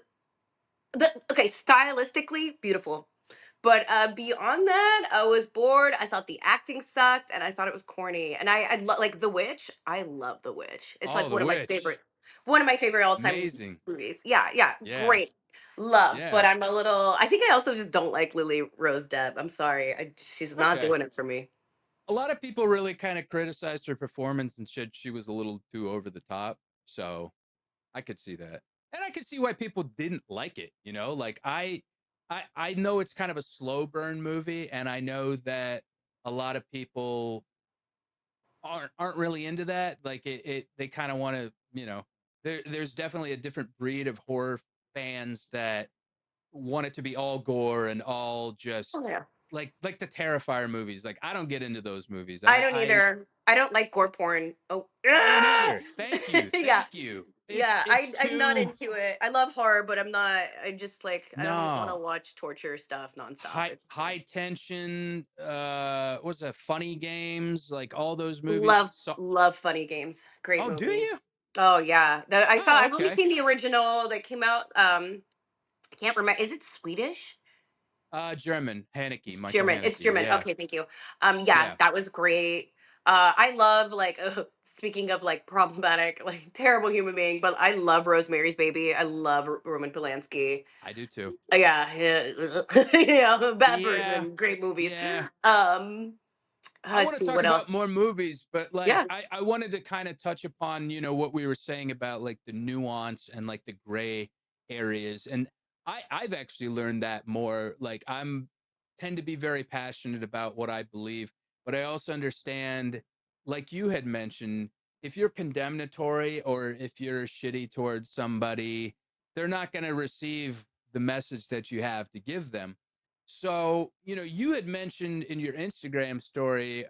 okay stylistically beautiful, but beyond that, I was bored. I thought the acting sucked, and I thought it was corny. And like The Witch. I love The Witch. It's Oh, like The Witch. one of my favorite all time Amazing. movies. Yeah, yeah, Yeah. great, love. But Yeah. I'm a little. I think I also just don't like Lily Rose Depp. I'm sorry, she's not Okay. doing it for me. A lot of people really kind of criticized her performance and said she was a little too over the top. So I could see that. And I could see why people didn't like it, you know? Like I know it's kind of a slow burn movie, and I know that a lot of people aren't really into that. Like it they kind of want to, there's definitely a different breed of horror fans that want it to be all gore and all Oh just yeah. like the Terrifier movies. Like I don't get into those movies. I don't either. I don't like gore porn. Oh, I don't ah! either. Thank you. Yeah, Thank you. yeah. It's I'm not too into it. I love horror, but I'm not. I just like I don't want to no watch torture stuff nonstop. high It's high tension. What's that? Funny Games, like all those movies. love So, love Funny Games. Great oh, do movie. you? Oh yeah, I saw. Oh, I've only okay. seen the original that came out. I can't remember. Is it Swedish? German. Haneke, It's Michael German. It's Haneke. German. Yeah, Okay, thank you. Yeah, yeah. that was great. I love like speaking of like problematic, like terrible human being, but I love Rosemary's Baby. I love Roman Polanski. I do too. Yeah, yeah, yeah, bad Yeah, person. Great movies. yeah. Um, I let's want to see talk what about else. more movies, but like Yeah. I wanted to kind of touch upon, what we were saying about like the nuance and like the gray areas. And I've actually learned that more. Like I'm tend to be very passionate about what I believe, but I also understand, like you had mentioned, if you're condemnatory or if you're shitty towards somebody, they're not going to receive the message that you have to give them. So, you had mentioned in your Instagram story,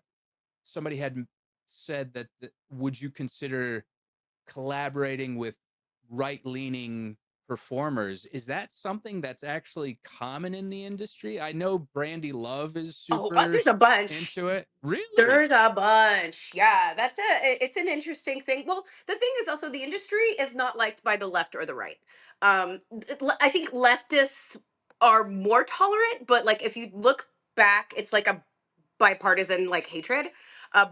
somebody had said that, would you consider collaborating with right leaning performers? Is that something that's actually common in the industry? I know Brandy Love is Oh, super there's a bunch. into it. Really? There's a bunch. Yeah, that's it's an interesting thing. Well, the thing is also the industry is not liked by the left or the right. I think leftists are more tolerant, but like if you look back, it's like a bipartisan like hatred.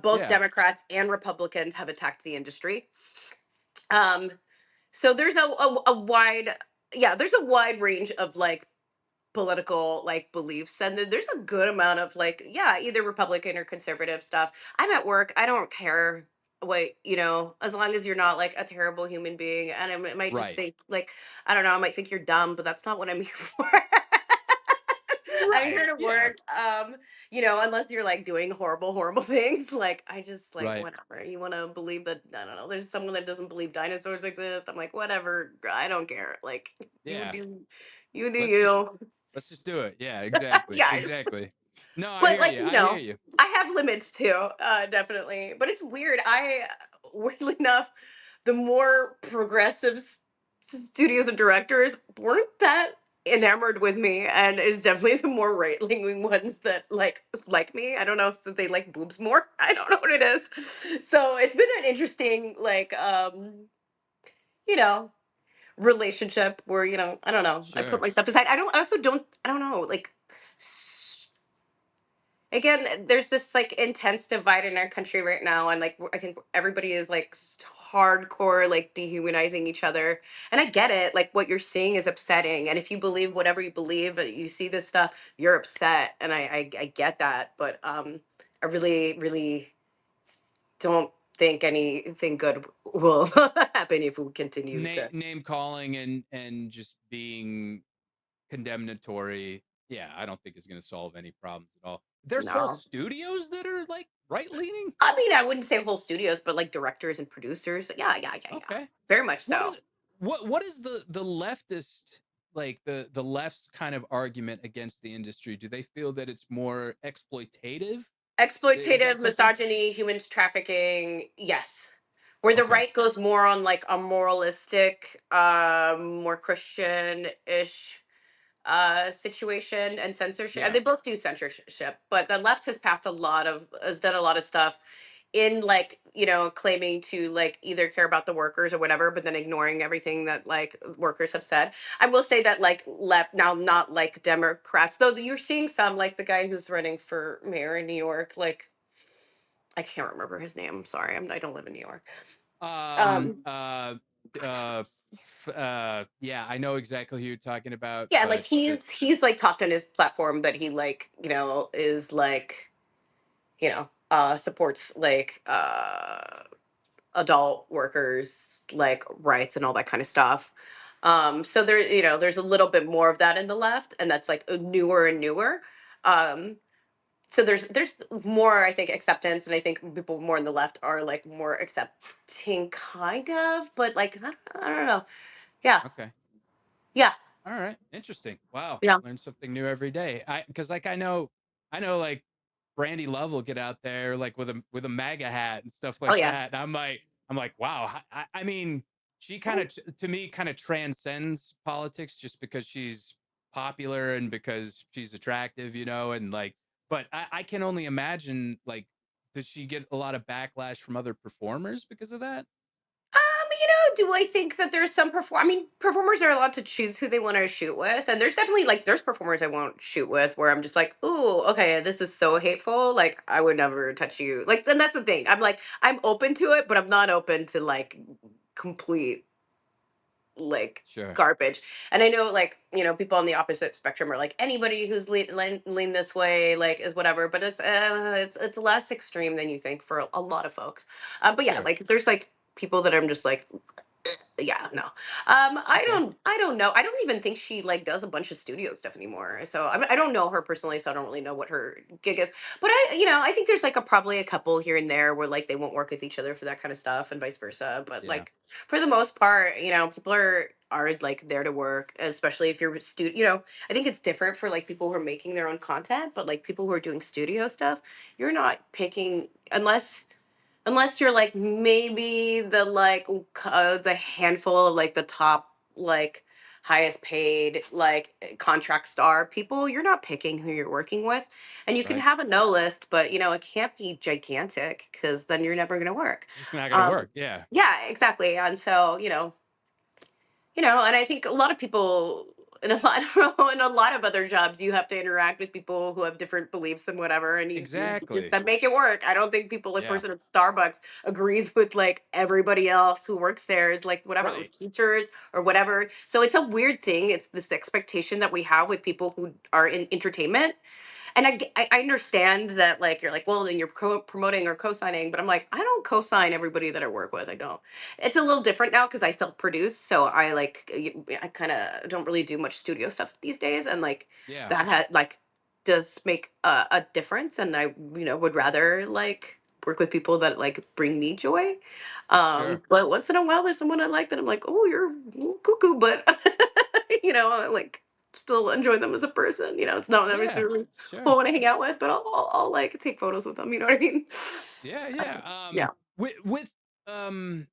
Both Yeah. Democrats and Republicans have attacked the industry. Um, so there's a wide, yeah, there's a wide range of like political like beliefs, and there's a good amount of like, yeah, either Republican or conservative stuff. I'm at work, I don't care what, as long as you're not like a terrible human being, and might just Right. think like, I don't know, I might think you're dumb, but that's not what I'm here for. I'm here Right. to Yeah. work. Unless you're like doing horrible things. Like I just like Right. whatever. You want to believe that, I don't know. There's someone that doesn't believe dinosaurs exist. I'm like whatever. I don't care. Like you Yeah. do, you do Let's just you. let's just do it. Yeah, exactly. Yes. Exactly. No, I But hear like you. I hear you. I have limits too, definitely. But it's weird. Weirdly enough, the more progressive studios and directors weren't that enamored with me, and it's definitely the more right leaning ones that like me. I don't know if they like boobs more. I don't know what it is. So it's been an interesting you know relationship where I don't know. I put Sure. myself aside. I also don't. I don't know. Like again, there's this like intense divide in our country right now, and like I think everybody is like hardcore like dehumanizing each other, and I get it. Like what you're seeing is upsetting, and if you believe whatever you believe, you see this stuff, you're upset, and I get that. But I really don't think anything good will happen if we continue Name to. name calling and just being condemnatory. Yeah, I don't think is going to solve any problems at all. There's whole No. studios that are like right leaning. I mean, I wouldn't say whole studios, but like directors and producers. Yeah, yeah, yeah, yeah. Okay. Very much What is so. what is the leftist, like the left's kind of argument against the industry? Do they feel that it's more exploitative? Is that Exploitative, something? misogyny, human trafficking, yes. Where the Okay. right goes more on like a moralistic, more Christian-ish situation and censorship. And Yeah. they both do censorship, but the left has done a lot of stuff in like, claiming to like either care about the workers or whatever, but then ignoring everything that like workers have said. I will say that like left now, not like Democrats, though you're seeing some like the guy who's running for mayor in New York, like I can't remember his name. I'm sorry. I don't live in New York. Um. Um, Uh. Yeah, I know exactly who you're talking about, yeah, like but he's like talked on his platform that he like, is like, supports like adult workers like rights and all that kind of stuff. So there, there's a little bit more of that in the left, and that's like newer and newer. Um, so there's more, I think, acceptance, and I think people more on the left are like more accepting, kind of, but like I don't know. Yeah, okay. yeah, All right, interesting. Wow, yeah. learn something new every day. Because like I know like Brandy Love will get out there like with a MAGA hat and stuff Oh like yeah. that. And I'm like, wow. I mean, she kind of to me kind of transcends politics just because she's popular and because she's attractive, and like. But I can only imagine like, does she get a lot of backlash from other performers because of that? Do I think that there's some perform? I mean, performers are allowed to choose who they want to shoot with, and there's definitely like there's performers I won't shoot with where I'm just like, ooh, okay, this is so hateful. Like I would never touch you. Like, and that's the thing. I'm like, I'm open to it, but I'm not open to like complete like Sure. garbage. And I know like, people on the opposite spectrum are like anybody who's lean this way like is whatever, but it's less extreme than you think for a lot of folks. But yeah, Sure. like there's like people that I'm just like, yeah, no. Okay. I don't know. I don't even think she like does a bunch of studio stuff anymore. So I don't know her personally, so I don't really know what her gig is. But I think there's like probably a couple here and there where like they won't work with each other for that kind of stuff and vice versa. But Yeah. like for the most part, people are like there to work, especially if you're a student. I think it's different for like people who are making their own content, but like people who are doing studio stuff, you're not picking unless you're like maybe the handful of like the top like highest paid like contract star people. You're not picking who you're working with, and you can Right. have a no list, but it can't be gigantic because then you're never going to work. It's not gonna um work. Yeah. yeah, exactly. And so and I think a lot of people in a lot in a lot of other jobs, you have to interact with people who have different beliefs and whatever, and you just Exactly. that make it work. I don't think people like Yeah. person at Starbucks agrees with like everybody else who works there is like whatever, Right. with teachers or whatever. So it's a weird thing. It's this expectation that we have with people who are in entertainment, and I understand that like you're like, well, then you're promoting or co-signing, but I'm like, I don't co-sign everybody that I work with. I don't. It's a little different now because I self-produce, so I like I kind of don't really do much studio stuff these days, and like Yeah. that had like does make a difference, and I would rather like work with people that like bring me joy. Sure. But once in a while, there's someone I like that I'm like, oh, you're a little cuckoo, but I like still enjoy them as a person. It's not Yeah. necessarily who I Sure. want to hang out with, but I'll like take photos with them. You know what I mean? Yeah. Yeah. Yeah. With um,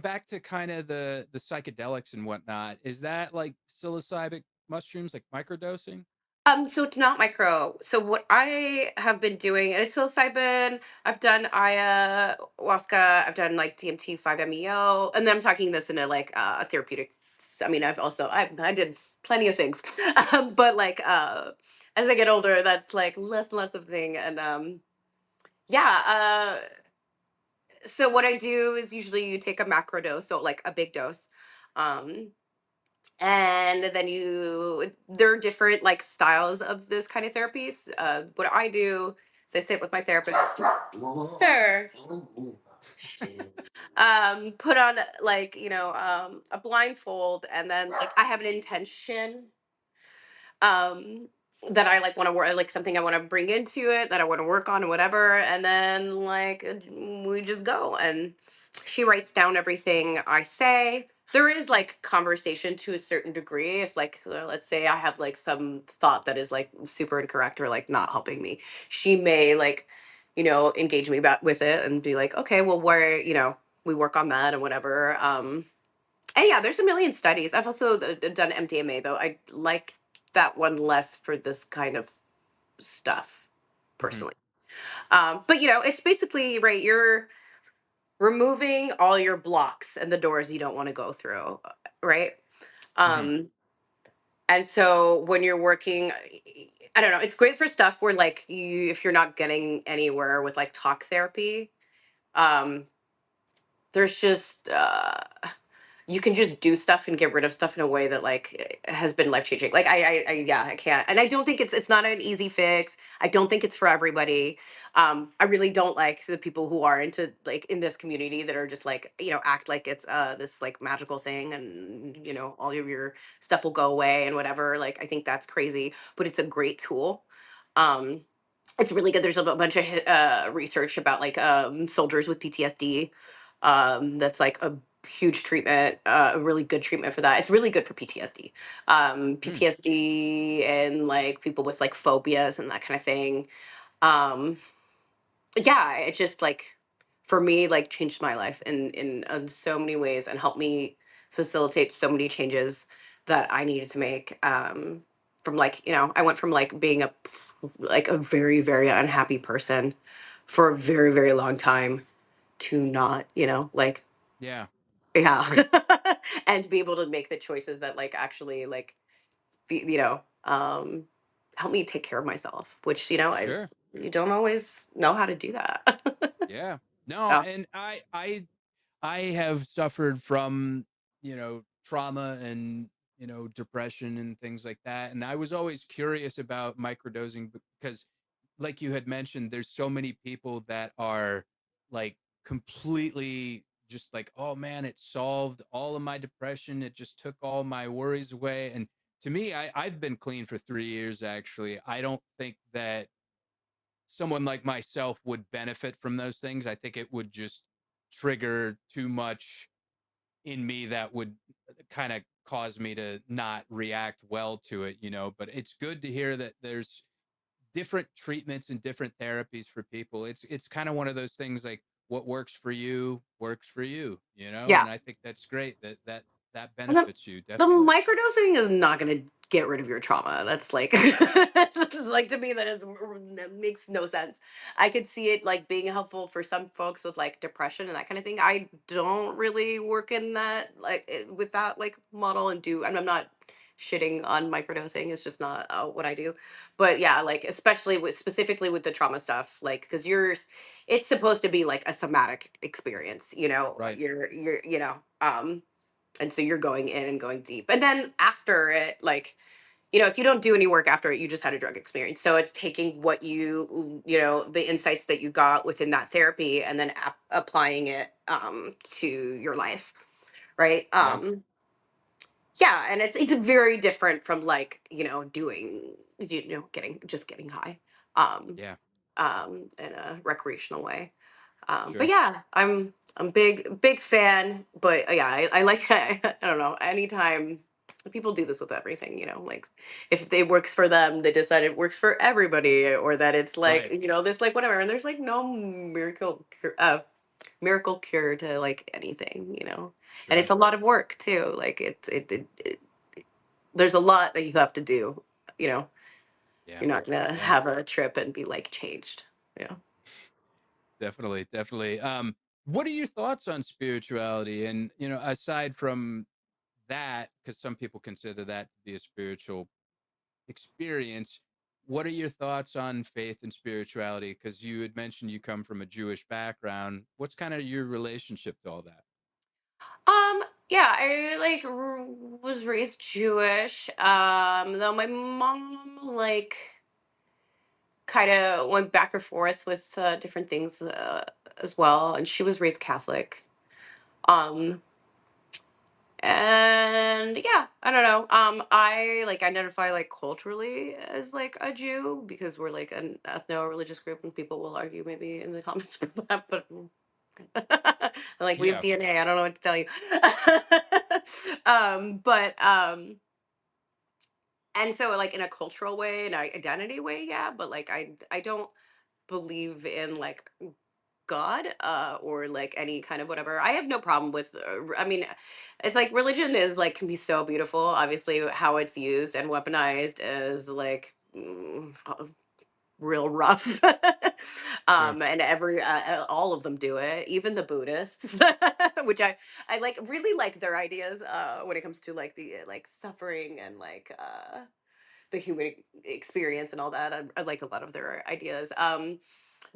back to kind of the psychedelics and whatnot. Is that like psilocybin mushrooms, like microdosing? So it's not micro. So what I have been doing, and it's psilocybin. I've done ayahuasca. I've done like DMT, 5-MeO, and then I'm talking this in a like a therapeutic. I mean, I did plenty of things, but like as I get older, that's like less and less of a thing. And yeah. So what I do is usually you take a macro dose, so like a big dose. Um, and then there are different like styles of this kind of therapies. What I do is I sit with my therapist, sir, put on like a blindfold, and then like I have an intention um that I like want to work, like something I want to bring into it that I want to work on or whatever, and then like we just go, and she writes down everything I say. there is like conversation to a certain degree. If like let's say I have like some thought that is like super incorrect or like not helping me, she may like, engage me about with it and be like, okay, well, where, we work on that and whatever. And yeah, there's a million studies. I've also done MDMA though. I like that one less for this kind of stuff Hmm. personally. But it's basically right. You're removing all your blocks and the doors you don't want to go through, right? Hmm. Um, and so when you're working, I don't know, it's great for stuff where like if you're not getting anywhere with like talk therapy, um, there's just you can just do stuff and get rid of stuff in a way that like has been life changing. Like yeah, I can't, and I don't think it's not an easy fix. I don't think it's for everybody. I really don't like the people who are into like in this community that are just like act like it's this like magical thing, and all of your stuff will go away and whatever. Like I think that's crazy, but it's a great tool. Um, it's really good. There's a bunch of research about like soldiers with PTSD. That's like a huge treatment, a really good treatment for that. It's really good for PTSD, Hmm. PTSD, and like people with like phobias and that kind of thing. Um, yeah, it just like for me like changed my life in so many ways and helped me facilitate so many changes that I needed to make. From like I went from like being a very very unhappy person for a very very long time to not like Yeah. yeah and to be able to make the choices that like actually like help me take care of myself, which Sure. is you don't always know how to do that. Yeah. No, Yeah. and I have suffered from, trauma and, depression and things like that. And I was always curious about microdosing because, like you had mentioned, there's so many people that are like completely just like, oh man, it solved all of my depression. It just took all my worries away. And to me, I've been clean for 3 years actually. I don't think that someone like myself would benefit from those things. I think it would just trigger too much in me that would kind of cause me to not react well to it, But it's good to hear that there's different treatments and different therapies for people. It's kind of one of those things like what works for you, Yeah. And I think that's great that And benefits you the definitely. microdosing is not going to get rid of your trauma. That's like, that's like to me, that makes no sense. I could see it like being helpful for some folks with like depression and that kind of thing. I don't really work in that, like with that like model and I'm not shitting on microdosing. It's just not what I do. But yeah, like, especially specifically with the trauma stuff, like, because it's supposed to be like a somatic experience, Right. and so you're going in and going deep, and then after it like if you don't do any work after it, you just had a drug experience. So it's taking what the insights that you got within that therapy and then applying it to your life, right? Yeah. Yeah, and it's very different from like doing getting high um Yeah. in a recreational way. But Sure. yeah, I'm big fan. But yeah, I like I don't know. Anytime people do this with everything, like if it works for them, they decide it works for everybody, or that it's like Right. this like whatever. And there's like no miracle cure to like anything, and it's Sure. a lot of work too. Like there's a lot that you have to do. You know, Yeah. you're not gonna Yeah. have a trip and be like changed. Yeah. Definitely, definitely. What are your thoughts on spirituality? And aside from that, because some people consider that to be a spiritual experience, what are your thoughts on faith and spirituality? Because you had mentioned you come from a Jewish background. What's kind of your relationship to all that? Yeah, I like was raised Jewish. Though my mom like kind of went back and forth with different things as well, and she was raised Catholic. Um, and yeah, I don't know. I like identify like culturally as like a Jew because we're like an ethno religious group, and people will argue maybe in the comments about that, but I'm like, we have Yeah, DNA. I don't know what to tell you. But and so like in a cultural way and identity way, yeah. But like I don't believe in like God, or like any kind of whatever. I have no problem with. I mean, it's like religion is like can be so beautiful. Obviously, how it's used and weaponized is like real rough. sure. And all of them do it, even the Buddhists, which I like really like their ideas when it comes to like the like suffering and like the human experience and all that. I like a lot of their ideas.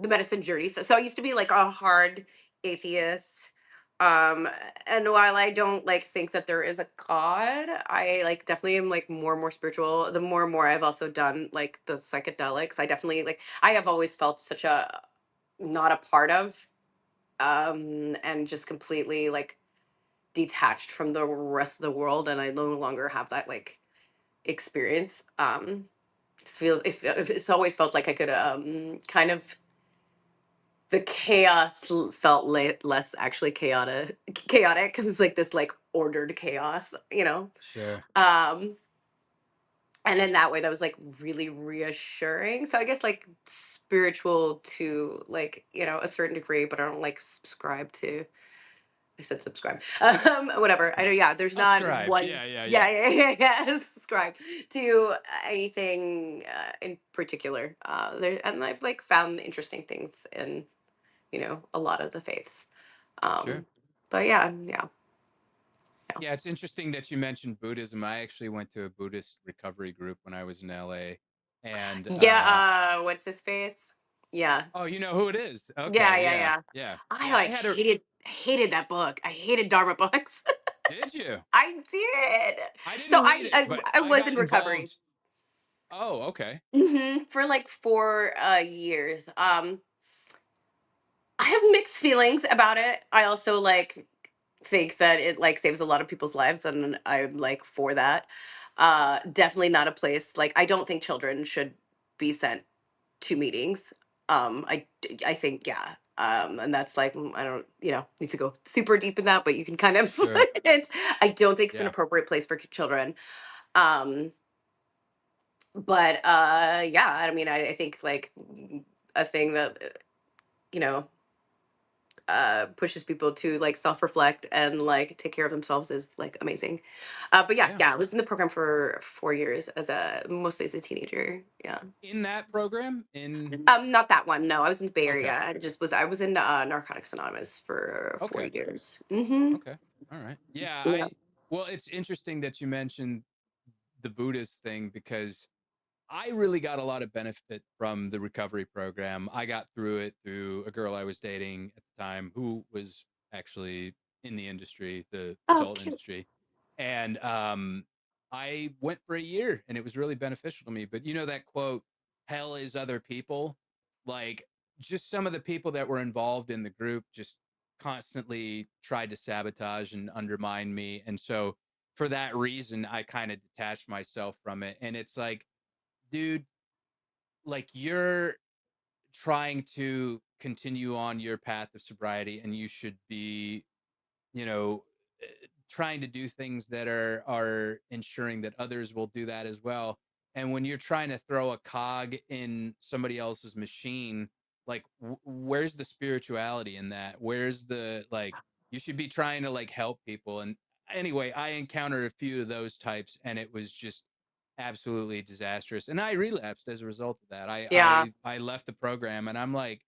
The medicine journey. So I used to be like a hard atheist. Um, and while I don't like think that there is a God, I like definitely am like more and more spiritual. The more and more I've also done like the psychedelics, I definitely like I have always felt such a not a part of and just completely like detached from the rest of the world, and I no longer have that like experience. Just feel it's always felt like I could kind of the chaos felt less actually chaotic because it's like this like ordered chaos, you know. Sure. um and in that way that was like really reassuring, so I guess like spiritual to like a certain degree, but I don't like subscribe to. I said subscribe. Whatever. I know. Yeah. There's not Ascribe. one. Yeah, yeah, Yeah. yeah. Yeah. Yeah. Yeah. Subscribe to anything in particular. There, and I've like found interesting things in a lot of the faiths. Sure. Um, but yeah. Yeah. Yeah. Yeah, it's interesting that you mentioned Buddhism. I actually went to a Buddhist recovery group when I was in LA. And Yeah. What's his face? Yeah. oh, you know who it is? Yeah. Okay, Yeah. yeah. Yeah. Yeah. I Yeah, I like had a hated that book. I hated Dharma books. did you? I did. I So didn't read it, but I I was got in recovery. involved. Oh, okay. For like 4 years. I have mixed feelings about it. I also like think that it like saves a lot of people's lives, and I'm like for that. Definitely not a place like I don't think children should be sent to meetings. I think yeah. And that's like I don't need to go super deep in that, but you can kind of Sure. I don't think it's an Yeah. appropriate place for children. Um, but yeah, I mean I think like a thing that you know pushes people to like self-reflect and like take care of themselves is like amazing. But yeah, Yeah. yeah, I was in the program for 4 years as a mostly as a teenager. Yeah. In that program in Not that one. No, I was in the Bay okay. Area. I was in Narcotics Anonymous for four Okay. years. Mm-hmm. Okay. All right. Yeah, Yeah. I well, it's interesting that you mentioned the Buddhist thing because I really got a lot of benefit from the recovery program. I got through it through a girl I was dating at the time who was actually in the industry, the Oh, adult cute. industry. And I went for a year and it was really beneficial to me. But you know that quote, hell is other people? Like just some of the people that were involved in the group just constantly tried to sabotage and undermine me. And so for that reason, I kind of detached myself from it. And it's like, dude, like you're trying to continue on your path of sobriety and you should be, you know, trying to do things that are ensuring that others will do that as well. And when you're trying to throw a cog in somebody else's machine, like where's the spirituality in that? Where's the like you should be trying to like help people. And anyway, I encountered a few of those types and it was just absolutely disastrous. And I relapsed as a result of that. I Yeah. I left the program and I'm like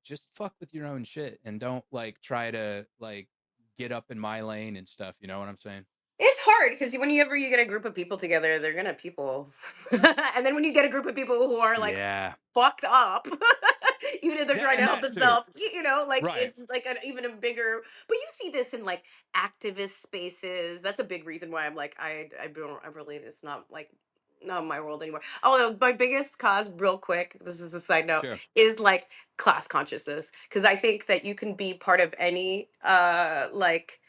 just fuck with your own shit and don't like try to like get up in my lane and stuff, you know what I'm saying? It's hard because whenever you get a group of people together, they're gonna people, and then when you get a group of people who are like Yeah. fucked up, even if they're That trying to and help that too. themselves, like Right. it's like an even a bigger. But you see this in like activist spaces. That's a big reason why I'm like I don't I really it's not like not my world anymore. Although my biggest cause, real quick, this is a side note, Sure. is like class consciousness because I think that you can be part of any like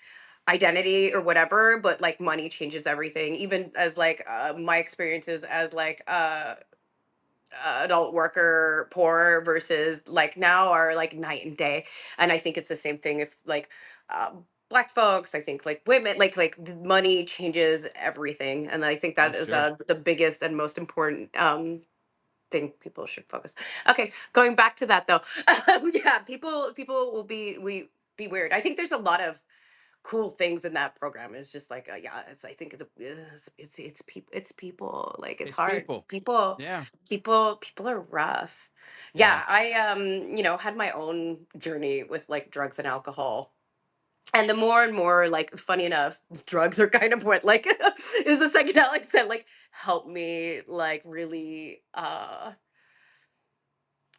identity or whatever, but like money changes everything, even as like my experiences as like adult worker poor versus like now are like night and day. And I think it's the same thing if like black folks, I think like women, like the money changes everything. And I think Oh, that is sure. the biggest and most important thing people should focus. Okay, going back to that though. Yeah, people will be weird. I think there's a lot of cool things in that program. It's just like yeah, it's I think it's people, like it's It's hard. people. People Yeah. people are rough. Yeah. Yeah, I had my own journey with like drugs and alcohol. And the more and more, like, funny enough, drugs are kind of what like is the psychedelics that like help me like really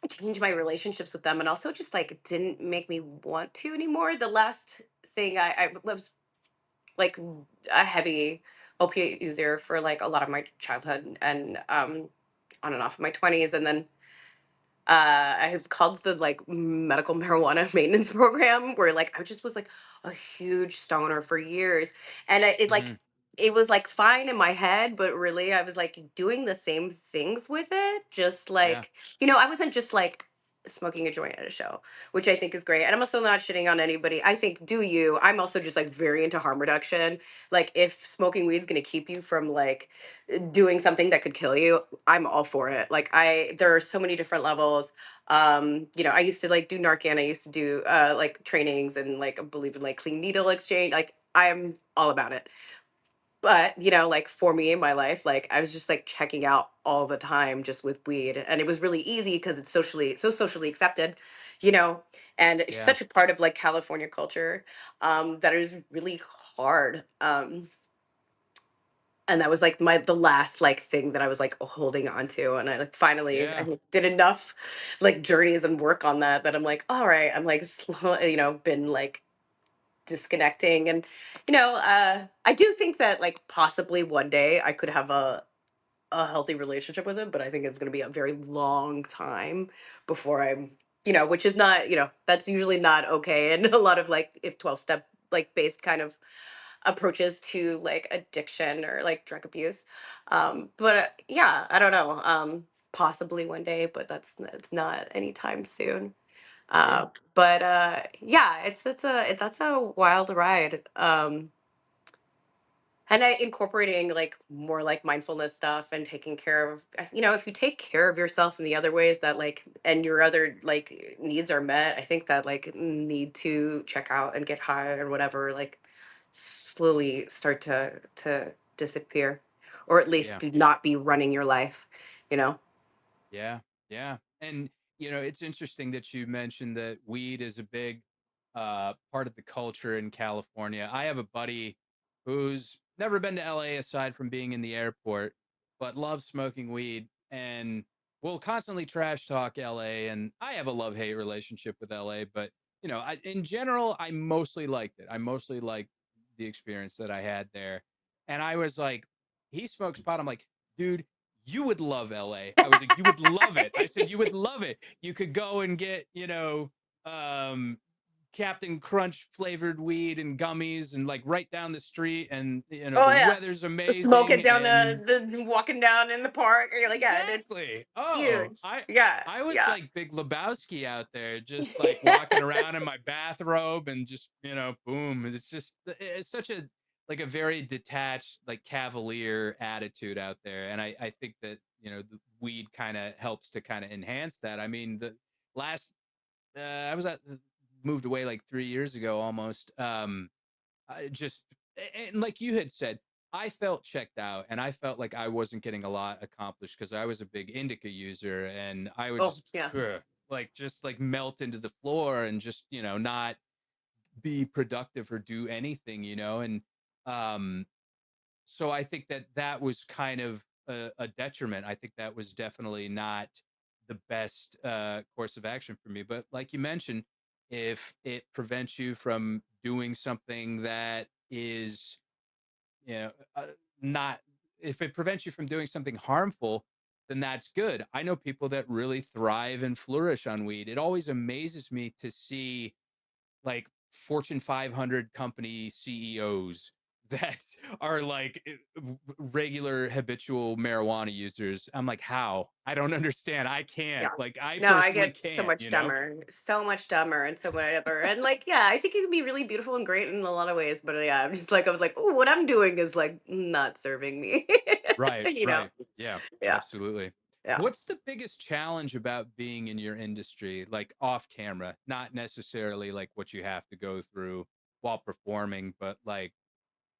change my relationships with them, and also just like didn't make me want to anymore. The last thing I was like a heavy opiate user for like a lot of my childhood and on and off of my 20s, and then I was called the like medical marijuana maintenance program, where like I just was like a huge stoner for years, and Hmm. it was like fine in my head, but really I was like doing the same things with it, just Yeah. like I wasn't just like smoking a joint at a show, which I think is great. And I'm also not shitting on anybody. I think do you. I'm also just like very into harm reduction. Like if smoking weed's gonna keep you from like doing something that could kill you, I'm all for it. Like there are so many different levels. I used to like do Narcan. I used to do like trainings and like I believe in like clean needle exchange. Like I'm all about it. But like for me in my life, like I was just like checking out all the time just with weed, and it was really easy because it's socially accepted, you know, and it's Yeah. such a part of like California culture that is really hard. And that was like the last like thing that I was like holding on to, and I like finally Yeah. did enough like journeys and work on that I'm like all right, I'm like slow, been like disconnecting. And I do think that like possibly one day I could have a healthy relationship with it, but I think it's going to be a very long time before I'm which is not that's usually not okay. And a lot of like if 12 step like based kind of approaches to like addiction or like drug abuse. But yeah, I don't know. Possibly one day, but it's not anytime soon. Sure. But yeah, that's a wild ride. And I incorporating like more like mindfulness stuff and taking care of if you take care of yourself in the other ways that like and your other like needs are met, I think that like need to check out and get high or whatever like slowly start to disappear, or at least Yeah. not be running your life, you know. Yeah, yeah. And it's interesting that you mentioned that weed is a big part of the culture in California. I have a buddy who's never been to LA aside from being in the airport, but loves smoking weed and will constantly trash talk LA. And I have a love-hate relationship with LA, but in general, I mostly liked it. I mostly liked the experience that I had there. And I was like, he smokes pot. I'm like, dude, you would love LA. I was like, you would love it. I said, you would love it. You could go and get, um, Captain Crunch flavored weed and gummies and like right down the street. And, Oh the yeah, weather's smoking amazing. down And the walking down in the park. You're like, yeah, it's exactly. Oh, huge. I, Yeah, I was yeah. like Big Lebowski out there, just like walking around in my bathrobe and just, boom. It's such a, like a very detached, like cavalier attitude out there. And I think that, the weed kind of helps to kind of enhance that. I mean, the last, I was moved away like 3 years ago almost. I just, and like you had said, I felt checked out and I felt like I wasn't getting a lot accomplished because I was a big indica user and I would Oh just yeah. just like melt into the floor and just, not be productive or do anything, and um so I think that that was kind of a detriment. I think that was definitely not the best course of action for me. But like you mentioned, if it prevents you from doing something that is, you know, not, if it prevents you from doing something harmful, then that's good. I know people that really thrive and flourish on weed. It always amazes me to see like Fortune 500 company CEOs that are like regular habitual marijuana users. I'm like, how? I don't understand. I can't. Yeah. Like, I No, I personally get can't, you know? so much dumber, and so whatever. And like, yeah, I think it can be really beautiful and great in a lot of ways. But yeah, I'm just like, I was like, oh, what I'm doing is like not serving me. Right, you know? right. Yeah, Yeah, absolutely. yeah. What's the biggest challenge about being in your industry, like off camera? Not necessarily like what you have to go through while performing, but like,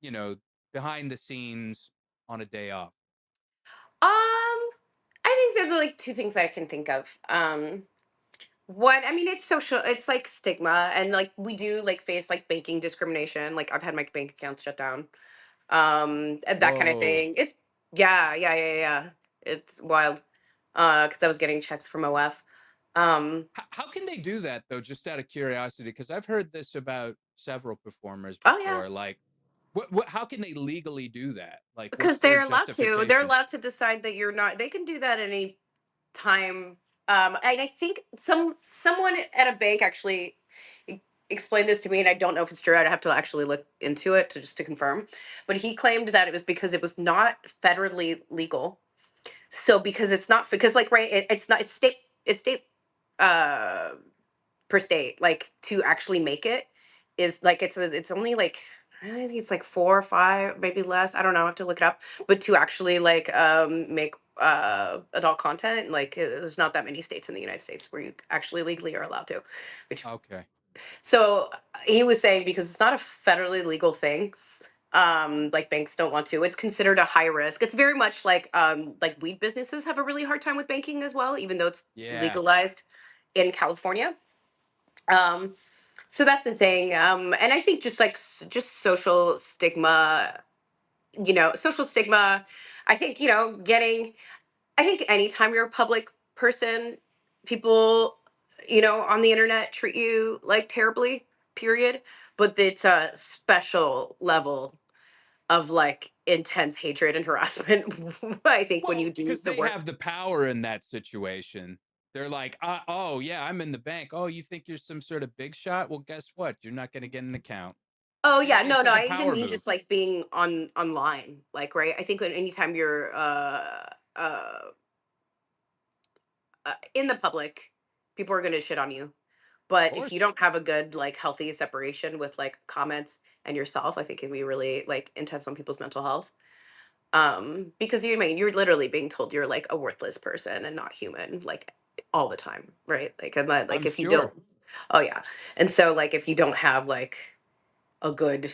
you know, behind the scenes on a day off. I think there's like two things that I can think of. One, I mean, it's social, it's like stigma, and like we do like face like banking discrimination. Like I've had my bank accounts shut down, and that kind of Whoa. thing. It's yeah. It's wild, because I was getting checks from OF. How can they do that though? Just out of curiosity, because I've heard this about several performers Oh yeah, before. Like, what? How can they legally do that? Like, what's because their they're allowed to. They're justification? allowed to decide that you're not. They can do that at any time. And I think someone at a bank actually explained this to me, and I don't know if it's true. I'd have to actually look into it to just to confirm. But he claimed that it was because it was not federally legal. So because it's not, because like right, it's not, it's state uh per state, like to actually make it is like it's only like, I think it's like 4 or 5, maybe less. I don't know. I have to look it up. But to actually like make adult content, like there's not that many states in the United States where you actually legally are allowed to. Which, Okay. so he was saying because it's not a federally legal thing, like banks don't want to. It's considered a high risk. It's very much like weed businesses have a really hard time with banking as well, even though it's Yeah. legalized in California. Um, so that's the thing. And I think just like just social stigma, social stigma. I think, getting, I think anytime you're a public person, people, on the internet treat you like terribly, period. But it's a special level of like intense hatred and harassment. I think when you Well, do because the they work. have the power in that situation. They're like, oh yeah, I'm in the bank. Oh, you think you're some sort of big shot? Well, guess what? You're not going to get an account. Oh yeah, no, It's no. like a I even power mean move. just like being online, like right. I think when anytime you're uh in the public, people are going to shit on you. Of But if you course. don't have a good, like, healthy separation with like comments and yourself, I think it can be really like intense on people's mental health. Because you, I mean, you're literally being told you're like a worthless person and not human, like all the time, right? Like, and that, like I'm if you don't, sure. oh yeah. And so like if you don't have like a good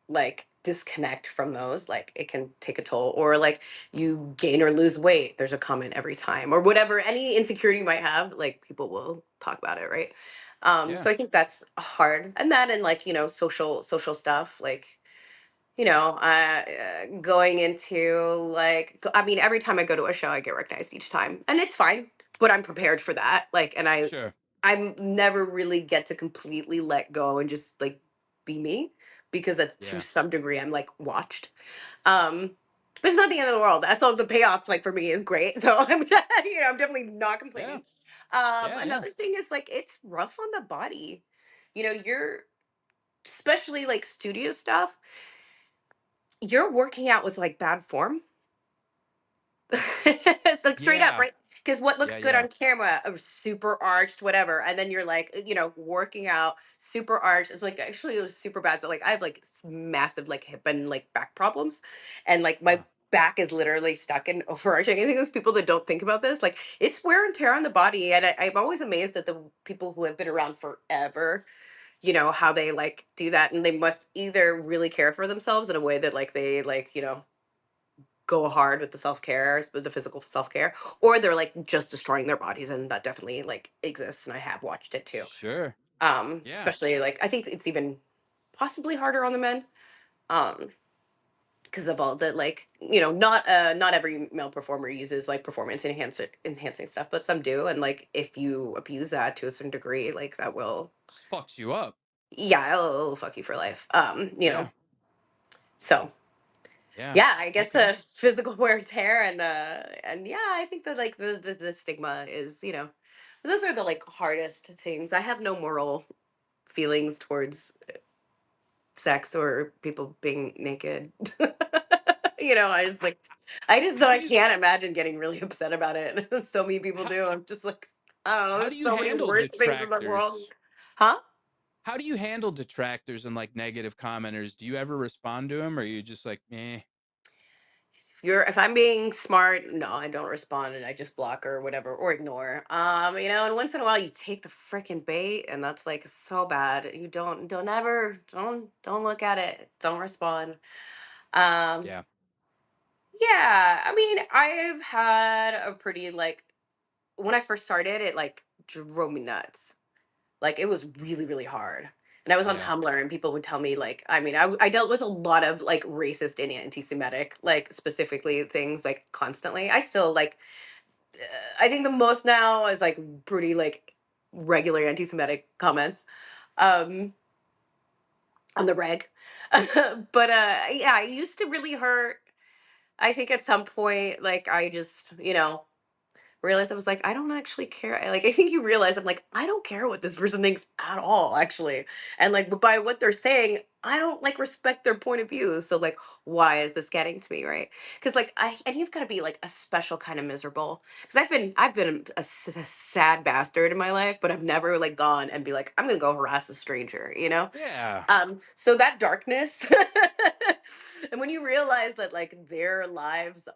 like disconnect from those, like it can take a toll. Or like you gain or lose weight, there's a comment every time, or whatever, any insecurity you might have, like people will talk about it, right? Yeah. So I think that's hard. And that, and like, social stuff, like, going into like, I mean, every time I go to a show I get recognized each time, and it's fine, but I'm prepared for that, like, and Sure. I'm never really get to completely let go and just like be me, because that's to Yeah. some degree I'm like watched. Um, but it's not the end of the world. That's all, the payoff like for me is great. So I'm I'm definitely not Yeah. complaining. Yeah. Yeah. Another thing is like it's rough on the body. You're, especially like studio stuff, you're working out with like bad form. It's like straight up, Yeah. right? Because what looks Yeah. good Yeah. on camera, super arched, whatever, and then you're like, working out super arched. It's like actually it was super bad. So like I have like massive like hip and like back problems, and like my Wow. back is literally stuck in overarching. I think there's people that don't think about this. Like it's wear and tear on the body, and I'm always amazed at the people who have been around forever. How they like do that, and they must either really care for themselves in a way that like they like go hard with the self-care, with the physical self-care, or they're like just destroying their bodies, and that definitely like exists, and I have watched it too. Sure. Yeah. Especially like I think it's even possibly harder on the men, um because of all the like, not every male performer uses like performance enhancing stuff, but some do, and like if you abuse that to a certain degree, like that will, Fucks you up. yeah, it'll fuck you for life. Yeah. So Yeah. yeah, I guess Okay. the physical wear and tear, and yeah, I think that like the stigma is, those are the like hardest things. I have no moral feelings towards sex or people being naked. You know, I just How do I you can't imagine getting really upset about it. So many people how, do. I'm just like, I don't know. how There's do you so many handle worse things in the world. detractors? Huh? How do you handle detractors and like negative commenters? Do you ever respond to them, or are you just like, eh? If I'm being smart, no, I don't respond and I just block or whatever or ignore. You know, and once in a while you take the freaking bait and that's like so bad. You don't ever don't look at it. Don't respond. Um Yeah, yeah, I mean, I've had a pretty like when I first started, it like drove me nuts. Like it was really, really hard. And I was on yeah, Tumblr and people would tell me like, I mean, I dealt with a lot of like racist and anti-Semitic, like specifically things like constantly. I still like, I think the most now is like pretty like regular anti-Semitic comments um on the reg. But yeah, it used to really hurt. I think at some point, like I just, you know, realized I was like, I don't actually care. Like, I think you realize I'm like, I don't care what this person thinks at all, actually. And like, by what they're saying, I don't like respect their point of view. So like, why is this getting to me, right? Because like, and you've got to be like a special kind of miserable. Because I've been a sad bastard in my life, but I've never like gone and be like, I'm gonna go harass a stranger, you know? yeah, So that darkness, and when you realize that like their lives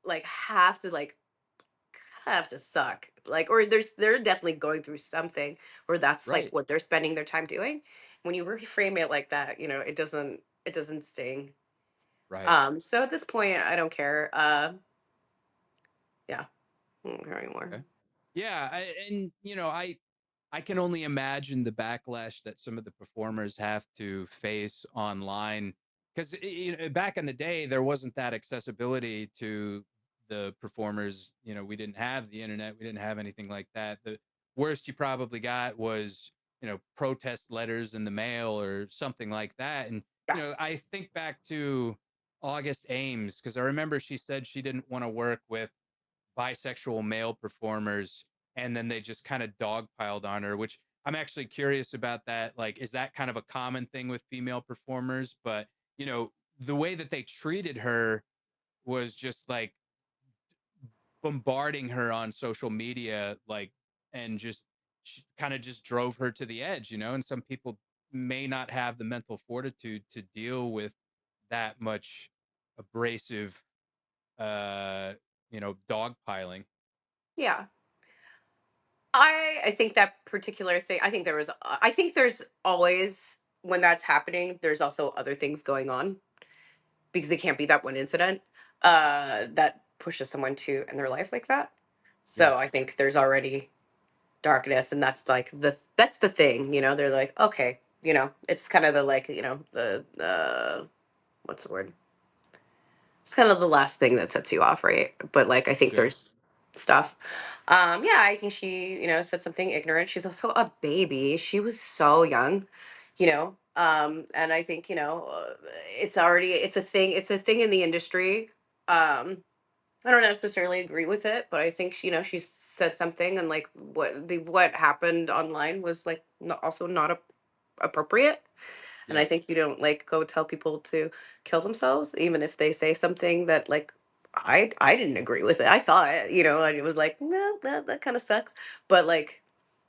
like have to suck. Like, or they're definitely going through something where that's like right, what they're spending their time doing. When you reframe it like that, you know, it doesn't sting. right. So at this point I don't care. Yeah, I don't care anymore. Okay. Yeah, and I can only imagine the backlash that some of the performers have to face online because back in the day there wasn't that accessibility to the performers. We didn't have the internet, we didn't have anything like that. The worst you probably got was protest letters in the mail or something like that. And Yeah. I think back to August Ames because I remember she said she didn't want to work with bisexual male performers, and then they just kind of dogpiled on her, which I'm actually curious about that. Like, is that kind of a common thing with female performers? But, the way that they treated her was just like bombarding her on social media, like, and just kind of just drove her to the edge, and some people may not have the mental fortitude to deal with that much abrasive, dogpiling. Yeah. I think that particular thing, I think there's always, when that's happening, there's also other things going on, because it can't be that one incident that pushes someone to end their life like that. Yeah, So I think there's already darkness, and that's the thing, you know. They're like, okay, you know, it's kind of the like, you know, the what's the word, it's kind of the last thing that sets you off, right? But like, I think sure. there's stuff. Yeah, I think she, you know, said something ignorant. She's also a baby. She was so young, you know. And I think, you know, it's a thing in the industry. I don't necessarily agree with it, but I think, you know, she said something, and like what happened online was like also not appropriate. And I Yeah, think you don't like go tell people to kill themselves, even if they say something that like I didn't agree with it. I saw it, you know, and it was like, no, that kind of sucks. But like,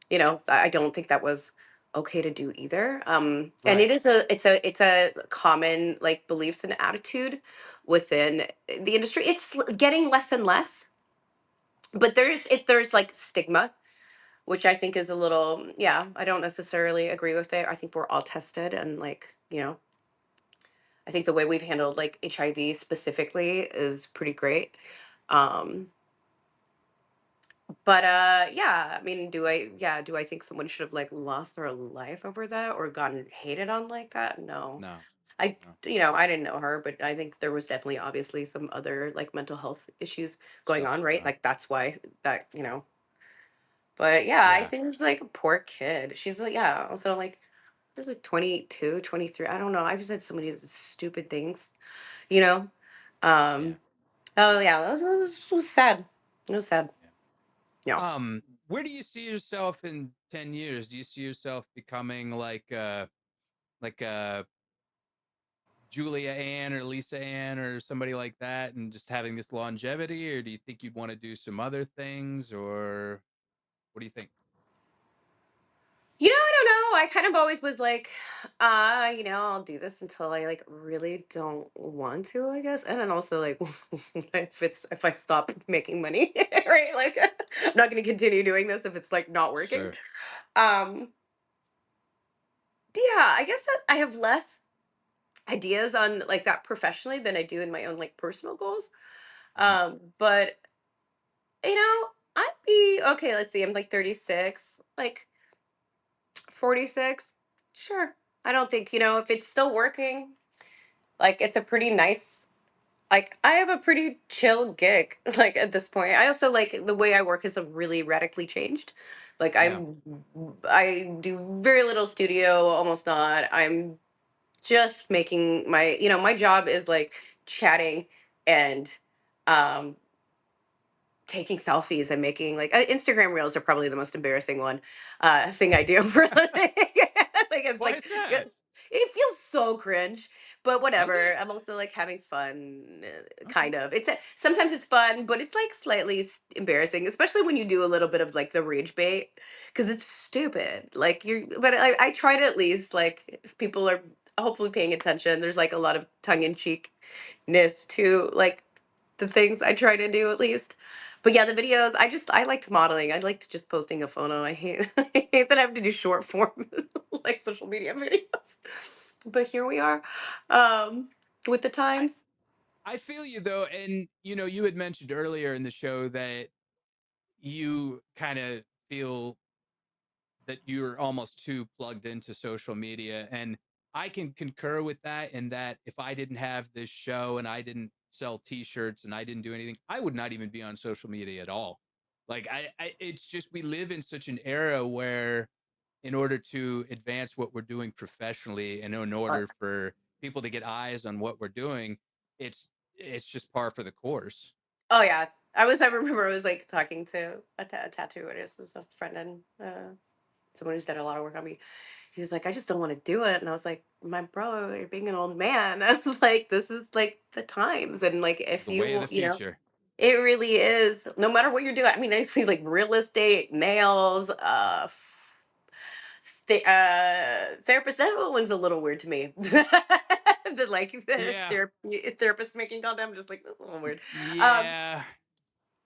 you know, I don't think that was okay to do either. And it right. is it's a common like beliefs and attitude within the industry. It's getting less and less, but there's like stigma, which I think is a little, yeah, I don't necessarily agree with it. I think we're all tested, and like, you know, I think the way we've handled like HIV specifically is pretty great. Um, but yeah, I mean, do I think someone should have like lost their life over that or gotten hated on like that? No. No, I, no. you know, I didn't know her, but I think there was definitely obviously some other like mental health issues going Stuff on, going right? on. Like that's why that, you know. But yeah, I Yeah, think there's like a poor kid. She's like, yeah, also like there's like 22, 23. I don't know. I've said so many stupid things, you know. yeah, Um oh yeah, it was sad. It was sad. yeah. Yeah. Where do you see yourself in 10 years? Do you see yourself becoming like a Julia Ann or Lisa Ann or somebody like that and just having this longevity, or do you think you'd want to do some other things, or what do you think? I don't know. I kind of always was like, I'll do this until I like really don't want to, I guess. And then also like if I stop making money, right? Like I'm not gonna continue doing this if it's like not working. Sure. Um yeah, I guess that I have less ideas on like that professionally than I do in my own like personal goals. Mhm. But I'd be okay, let's see, I'm like 36, like 46. Sure. I don't think, if it's still working, like it's a pretty nice, like I have a pretty chill gig like at this point. I also like the way I work is a really radically changed. Like Yeah. I do very little studio, almost not. I'm just making my job is like chatting and um taking selfies and making like Instagram reels are probably the most embarrassing one thing I do for a living. Like it's Why like is that? it feels so cringe, but Does whatever. it? I'm also like having fun, Okay. kind of. Sometimes it's fun, but it's like slightly embarrassing, especially when you do a little bit of like the rage bait because it's stupid. Like but I try to at least like if people are hopefully paying attention. There's like a lot of tongue in cheekness to like the things I try to do at least. But yeah, the videos, I liked modeling. I liked just posting a photo. I hate I hate that I have to do short form like social media videos. But here we are. Um with the I times. I feel you though, and you had mentioned earlier in the show that you kind of feel that you're almost too plugged into social media, and I can concur with that, in that if I didn't have this show and I didn't sell t-shirts and I didn't do anything, I would not even be on social media at all. Like it's just, we live in such an era where in order to advance what we're doing professionally and in uh, order for people to get eyes on what we're doing, it's just par for the course. Oh yeah. I remember I was like talking to a tattoo artist, was a friend and someone who's done a lot of work on me. He was like, I just don't want to do it. And I was like, my bro, you're being an old man. I was like, this is like the times. And like, if The way of you, the future. it really is, no matter what you're doing. I mean, I see like real estate, nails, therapist. That one's a little weird to me. The like the Yeah. therapist making content. I'm just like, that's a little weird. Um, Yeah.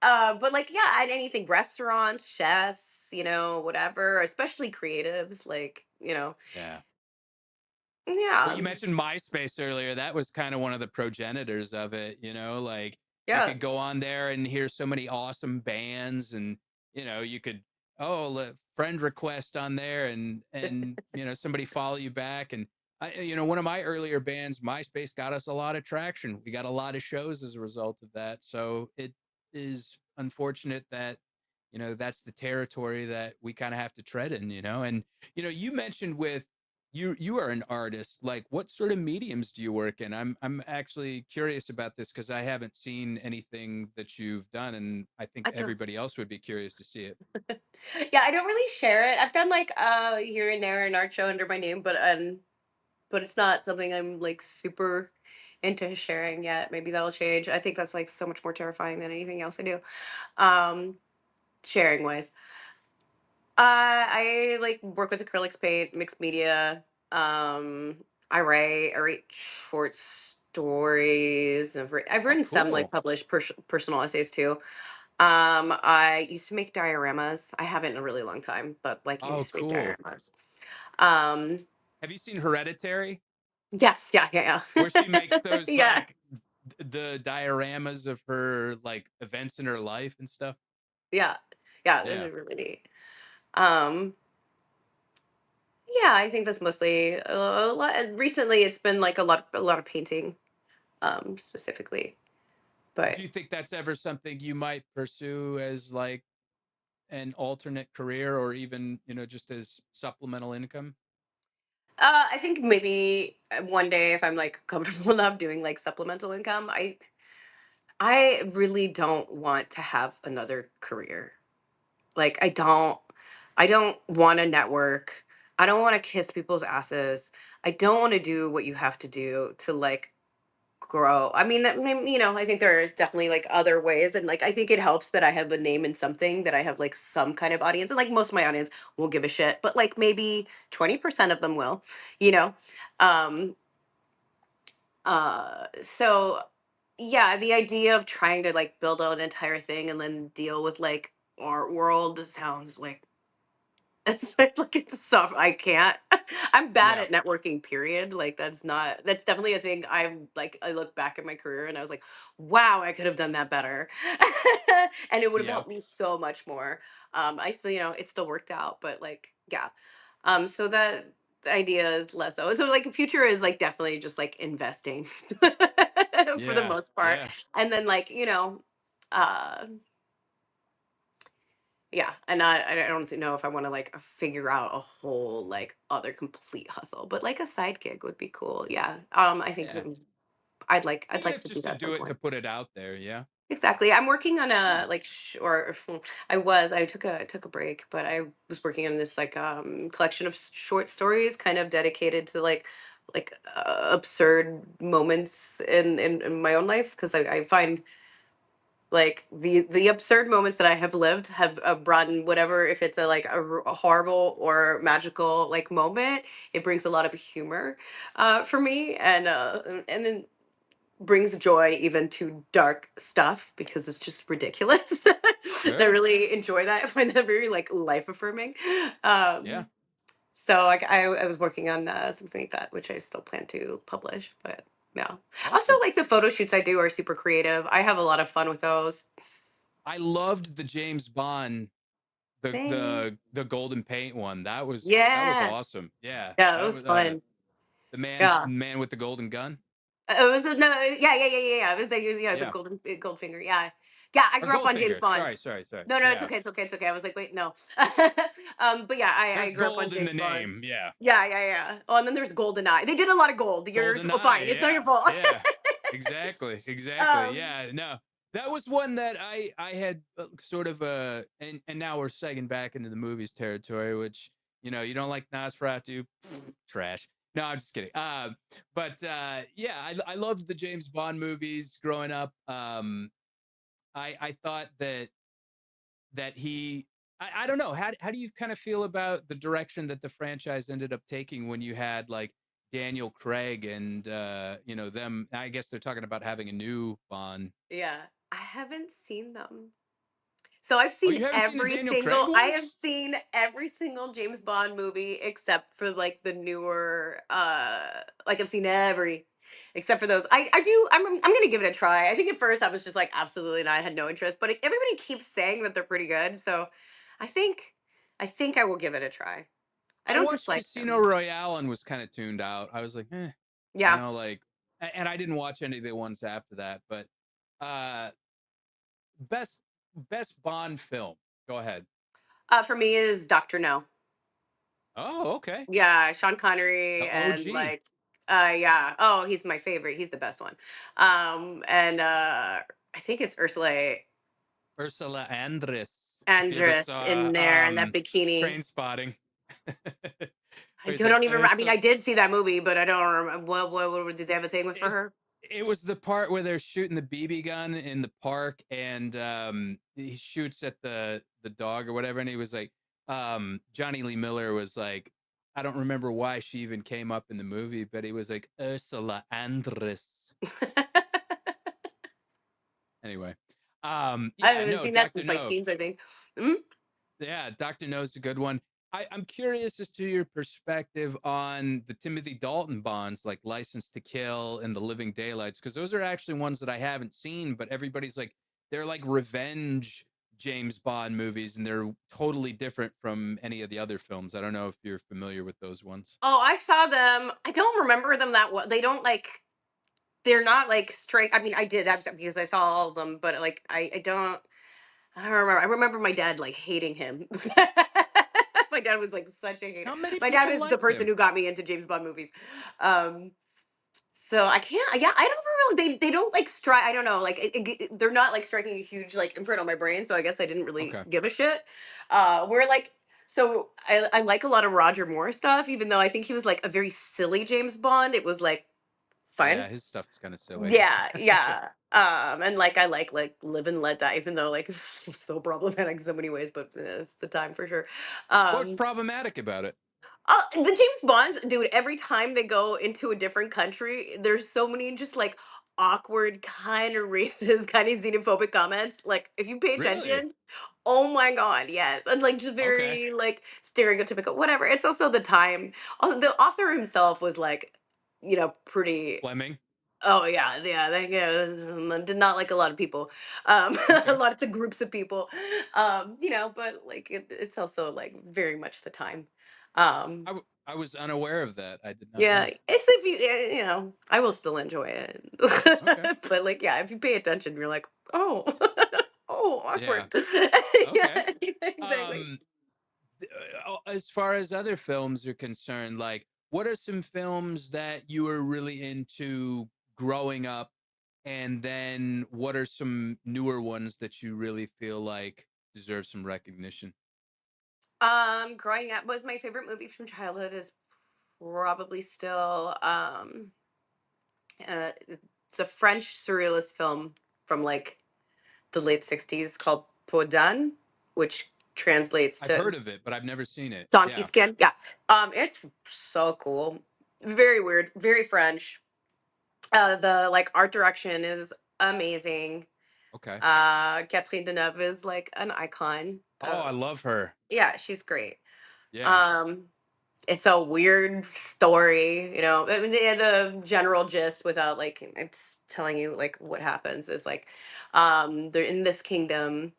but like, yeah, and anything, restaurants, chefs, whatever, especially creatives, like, Yeah. Well, yeah, you mentioned MySpace earlier. That was kind of one of the progenitors of it, like you yeah. could go on there and hear so many awesome bands, and you could, friend request on there, and somebody follow you back. And one of my earlier bands, MySpace, got us a lot of traction. We got a lot of shows as a result of that. So it is unfortunate that that's the territory that we kind of have to tread in. And you mentioned with, you are an artist. Like, what sort of mediums do you work in? I'm actually curious about this because I haven't seen anything that you've done, and I think I don't. everybody else would be curious to see it. Yeah, I don't really share it. I've done like here and there an art show under my name, but it's not something I'm like super into sharing yet. Maybe that'll change. I think that's like so much more terrifying than anything else I do. Um, Sharing wise. I like work with acrylics paint, mixed media. Um, I write short stories. I've Oh, written some like cool. published personal essays too. I used to make dioramas. I haven't in a really long time, but like I Oh, used to make cool. dioramas. Um, Have you seen Hereditary, yeah, yeah, yeah, where she makes yeah, those yeah, like the dioramas of her like events in her life and stuff? yeah, yeah. Those Yeah. are really neat. Um, yeah, I think that's mostly a lot. Recently, it's been like a lot of painting, specifically. Do But you think that's ever something you might pursue as like an alternate career, or even just as supplemental income? I think maybe one day if I'm like comfortable enough doing like supplemental income, I really don't want to have another career. Like I don't want to network. I don't want to kiss people's asses. I don't want to do what you have to do to like grow. I mean, I think there is definitely like other ways, and like I think it helps that I have a name in something, that I have like some kind of audience, and like most of my audience won't give a shit, but like maybe 20% of them will, you know. Um, so yeah, the idea of trying to like build out an entire thing and then deal with like art world sounds like like it's soft. I can't. I'm bad Yeah, at networking. Period. Like that's not. That's definitely a thing. I'm like. I look back at my career and I was like, wow, I could have done that better, and it would have yeah, helped me so much more. I still, it still worked out, but like, yeah. So that the idea is less so. So like, the future is like definitely just like investing for the yeah, most part, yeah, and then like uh yeah, and I don't know if I want to like figure out a whole like other complete hustle, but like a side gig would be cool. Yeah, I think yeah. I'd Even like if to do just that to at some do it to point. put it out there. Yeah, Exactly. I'm working on yeah, a like or I took a break, but I was working on this like collection of short stories kind of dedicated to like absurd moments in my own life, because I find like the absurd moments that I have lived have brought in whatever, if it's a horrible or magical like moment, it brings a lot of humor for me, and then brings joy even to dark stuff because it's just ridiculous. And I sure. really enjoy that. I find that very like life affirming. Yeah, So like I was working on something like that, which I still plan to publish, but yeah. Also, awesome. like the photo shoots I do are super creative. I have a lot of fun with those. I loved the James Bond, the Thanks. the golden paint one. That was Yeah. awesome. Yeah, Yeah, it that was was fun. the man Yeah. man with the golden gun. It was no, yeah. It was like, yeah, the Yeah, gold finger. Yeah. Yeah, I or grew up on James Goldfinger. Bond. Sorry. No, it's Yeah, okay, it's okay, it's okay. I was like, wait, no. But yeah, I there's grew up on gold in James the Bond. name. Yeah, Yeah. Oh, and then there's GoldenEye. They did a lot of gold. You're golden eye. fine. It's not Yeah, your fault. yeah. Exactly. um, Yeah, no, that was one that I had sort of and now we're segging back into the movies territory, which you don't like Nosferatu, trash. No, I'm just kidding. But yeah, I loved the James Bond movies growing up. I thought that I don't know, how do you kind of feel about the direction that the franchise ended up taking when you had like Daniel Craig and them. I guess they're talking about having a new Bond. yeah, I haven't seen them. So Oh, you haven't seen the Daniel Craig I have ones? seen every single James Bond movie except for like the newer like I've seen every except for those. I do I'm going to give it a try. I think at first I was just like absolutely not, I had no interest, but everybody keeps saying that they're pretty good. So I think I will give it a try. I I don't watched dislike Casino them. Royale and was kind of tuned out. I was like, Yeah. like, and I didn't watch any of the ones after that. But uh, best best Bond film. Go ahead. For me is Dr. No. Oh, okay. Yeah, Sean The Connery and OG. like yeah. Oh, he's my favorite. He's the best one. And I think it's Ursula Ursula Andress. If you ever Andress saw in there in that bikini. Train Spotting. I He's like don't even remember. I mean, Ursula. I did see that movie, but I don't remember what did they have a thing with for It, her? it was the part where they're shooting the BB gun in the park, and he shoots at the dog or whatever, and he was like, Johnny Lee Miller was like, I don't remember why she even came up in the movie, but he was like Ursula Andress. Anyway, I yeah, haven't no, seen that Doctor since my No. teens, I think. Mm? Yeah, Dr. No's a good one. I'm curious as to your perspective on the Timothy Dalton bonds like License to Kill and The Living Daylights, because those are actually ones that I haven't seen, but everybody's like, they're like revenge James Bond movies, and they're totally different from any of the other films. I don't know if you're familiar with those ones. Oh, I saw them. I don't remember them that well. They don't like. They're not like straight. I mean, I did because I saw all of them, but like I don't. I don't remember. I remember my dad like hating him. My dad was like such a hater. Not many My dad people was the liked person him. who got me into James Bond movies. Um, so I can't. Yeah, I don't really. They don't like strike. I don't know. Like they're not like striking a huge like imprint on my brain. So I guess I didn't really Okay. give a shit. We're like. So I like a lot of Roger Moore stuff, even though I think he was like a very silly James Bond. It was like fun. Yeah, his stuff is kind of silly. Yeah, yeah. And like I like Live and Let Die, even though like it's so problematic in so many ways, but it's the time for sure. What's Um, problematic about it? the James Bonds, dude, every time they go into a different country, there's so many just like awkward, kind of racist, kind of xenophobic comments. Like, if you pay Really? attention, oh my god, yes. And like just Okay. very like stereotypical, whatever. It's also the time. Also, the author himself was like, pretty. Fleming. Oh yeah, yeah, did not like a lot of people, a Okay. lot of groups of people, but like it's also like very much the time. Um, I was unaware of that. I did not yeah, know. it's if I will still enjoy it, Okay. but like yeah, if you pay attention, you're like, oh, oh, awkward. Yeah. Okay. Yeah, exactly. Um, as far as other films are concerned, like, what are some films that you were really into growing up, and then what are some newer ones that you really feel like deserve some recognition? Growing up was my favorite movie from childhood is probably still it's a French surrealist film from like the late 60s called Podan, which translates I've heard to of it, but I've never seen it. donkey Yeah. skin. Yeah. It's so cool. Very weird, very French. The like art direction is amazing. Okay. Catherine Deneuve is like an icon. Oh, I love her. Yeah, she's great. Yeah. Um, it's a weird story, I mean, the general gist, without like it's telling you like what happens, is like they're in this kingdom.